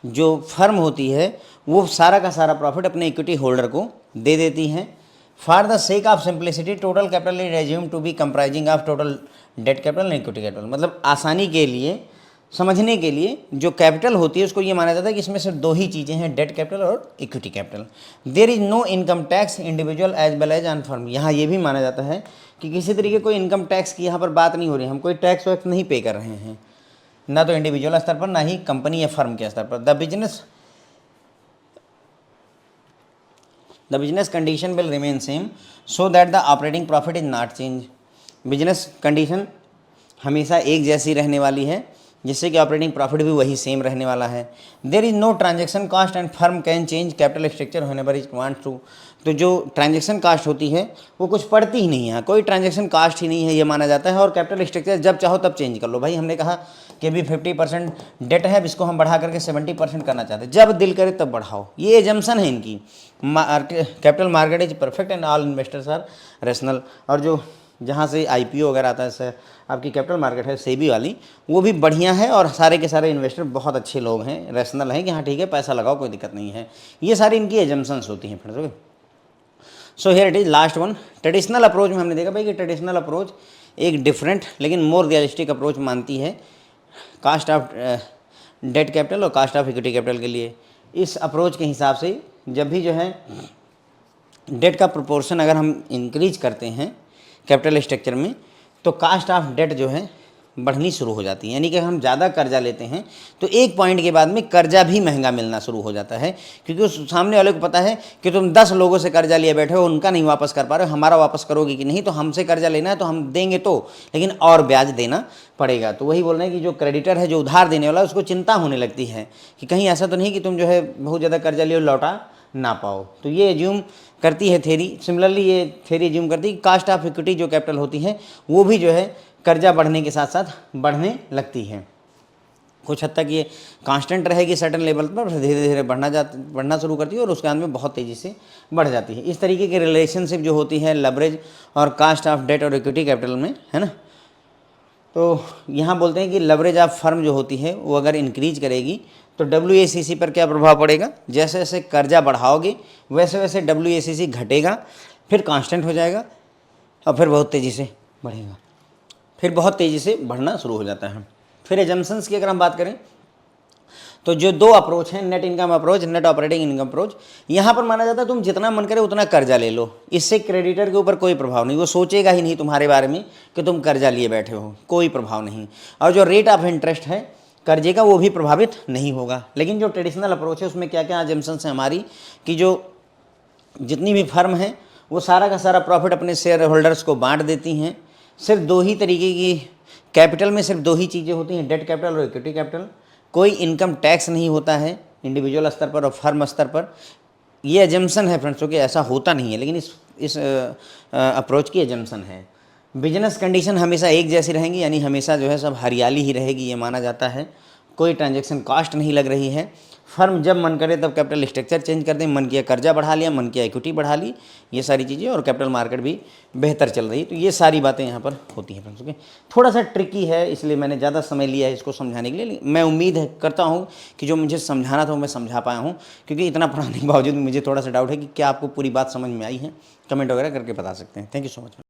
जो फर्म होती है वो सारा का सारा प्रॉफिट अपने इक्विटी होल्डर को दे देती हैं। For the sake of simplicity total capital is assume to be comprising of total debt capital and equity capital, मतलब आसानी के लिए, समझने के लिए जो कैपिटल होती है उसको ये माना जाता है कि इसमें सिर्फ दो ही चीज़ें हैं, डेट कैपिटल और equity capital. There is no income tax individual as well as on firm. यहाँ ये भी माना जाता है कि किसी तरीके कोई इनकम टैक्स की यहाँ पर बात नहीं हो रही है, हम कोई टैक्स वैक्स नहीं पे कर रहे हैं, ना तो इंडिविजुअल स्तर पर ना ही कंपनी या फर्म के स्तर पर। The business condition will remain same so that the operating profit is not change. Business condition हमेशा एक जैसी रहने वाली है, जिससे कि ऑपरेटिंग प्रॉफिट भी वही सेम रहने वाला है। There is no transaction cost and firm can change capital structure whenever it wants to. तो जो ट्रांजैक्शन कास्ट होती है वो कुछ पड़ती ही नहीं है, कोई ट्रांजैक्शन कास्ट ही नहीं है ये माना जाता है, और कैपिटल स्ट्रक्चर जब चाहो तब चेंज कर लो। भाई हमने कहा कि अभी 50% डेट है, अब इसको हम बढ़ा करके 70% करना चाहते हैं, जब दिल करे तब बढ़ाओ, ये एजम्पशन है इनकी। Capital market is perfect and all investors are rational. और जो जहाँ से IPO वगैरह आता है, जैसे आपकी कैपिटल मार्केट है सेबी वाली, वो भी बढ़िया है और सारे के सारे इन्वेस्टर बहुत अच्छे लोग हैं, रेशनल हैं कि हाँ ठीक है पैसा लगाओ कोई दिक्कत नहीं है। ये सारी इनकी एजम्पशंस होती हैं friends. Okay, so here it is last one. Traditional approach में हमने देखा भाई कि ट्रेडिशनल अप्रोच एक डिफरेंट लेकिन मोर रियलिस्टिक अप्रोच मानती है कास्ट ऑफ डेट कैपिटल और कास्ट ऑफ इक्विटी कैपिटल के लिए। इस अप्रोच के हिसाब से जब भी जो है डेट का प्रोपोर्शन अगर हम इंक्रीज करते हैं कैपिटल स्ट्रक्चर में, तो कास्ट ऑफ डेट जो है बढ़नी शुरू हो जाती है, यानी कि हम ज़्यादा कर्जा लेते हैं तो एक पॉइंट के बाद में कर्जा भी महंगा मिलना शुरू हो जाता है, क्योंकि उस सामने वाले को पता है कि तुम 10 लोगों से कर्जा लिए बैठे हो, उनका नहीं वापस कर पा रहे हो, हमारा वापस करोगे कि नहीं, तो हमसे कर्जा लेना है तो हम देंगे तो, लेकिन और ब्याज देना पड़ेगा। तो वही बोल रहे हैं कि जो क्रेडिटर है, जो उधार देने वाला, उसको चिंता होने लगती है कि कहीं ऐसा तो नहीं कि तुम जो है बहुत ज़्यादा कर्जा लियो लौटा ना पाओ। तो ये एज्यूम करती है थ्योरी। सिमिलरली ये थ्योरी एज्यूम करती है कि कास्ट ऑफ इक्विटी जो कैपिटल होती है वो भी जो है कर्जा बढ़ने के साथ साथ बढ़ने लगती है। कुछ हद तक ये कांस्टेंट रहेगी सर्टेन लेवल पर, धीरे धीरे बढ़ना शुरू करती है और उसके अंत में बहुत तेज़ी से बढ़ जाती है। इस तरीके की रिलेशनशिप जो होती है लेवरेज और कास्ट ऑफ डेट और इक्विटी कैपिटल में, है ना, तो यहाँ बोलते हैं कि लेवरेज ऑफ फर्म जो होती है वो अगर इंक्रीज करेगी तो WACC पर क्या प्रभाव पड़ेगा, जैसे जैसे कर्जा बढ़ाओगे वैसे वैसे WACC घटेगा, फिर कांस्टेंट हो जाएगा और फिर बहुत तेज़ी से बढ़ेगा, फिर बहुत तेज़ी से बढ़ना शुरू हो जाता है। फिर एजम्पशंस की अगर हम बात करें तो जो दो अप्रोच हैं, net income approach, net operating income approach, यहाँ पर माना जाता है तुम जितना मन करे उतना कर्जा ले लो, इससे क्रेडिटर के ऊपर कोई प्रभाव नहीं, वो सोचेगा ही नहीं तुम्हारे बारे में कि तुम कर्जा लिए बैठे हो, कोई प्रभाव नहीं। और जो रेट ऑफ इंटरेस्ट है कर्जे का वो भी प्रभावित नहीं होगा। लेकिन जो ट्रेडिशनल अप्रोच है उसमें क्या क्या एजम्पशंस है हमारी, कि जो जितनी भी फर्म है वो सारा का सारा प्रॉफिट अपने शेयर होल्डर्स को बांट देती हैं। सिर्फ दो ही तरीके की कैपिटल में सिर्फ दो ही चीज़ें होती हैं, डेट कैपिटल और इक्विटी कैपिटल। कोई इनकम टैक्स नहीं होता है इंडिविजुअल स्तर पर और फर्म स्तर पर। ये एजम्पशन है फ्रेंड्स, कि ऐसा होता नहीं है, लेकिन इस अप्रोच की एजम्पशन है। बिजनेस कंडीशन हमेशा एक जैसी रहेंगी, यानी हमेशा जो है सब हरियाली ही रहेगी, ये माना जाता है। कोई ट्रांजैक्शन कॉस्ट नहीं लग रही है। फर्म जब मन करे तब कैपिटल स्ट्रक्चर चेंज कर दें, मन किया कर्जा बढ़ा लिया, मन किया इक्विटी बढ़ा ली, ये सारी चीज़ें। और कैपिटल मार्केट भी बेहतर चल रही है। तो ये सारी बातें यहाँ पर होती हैं फ्रेंड्स। ओके, थोड़ा सा ट्रिकी है इसलिए मैंने ज़्यादा समय लिया है इसको समझाने के लिए। मैं उम्मीद करता हूँ कि जो मुझे समझाना था वो मैं समझा पाया हूँ, क्योंकि इतना पढ़ाने के बावजूद मुझे थोड़ा सा डाउट है कि क्या आपको पूरी बात समझ में आई है। कमेंट वगैरह करके बता सकते हैं। Thank you so much.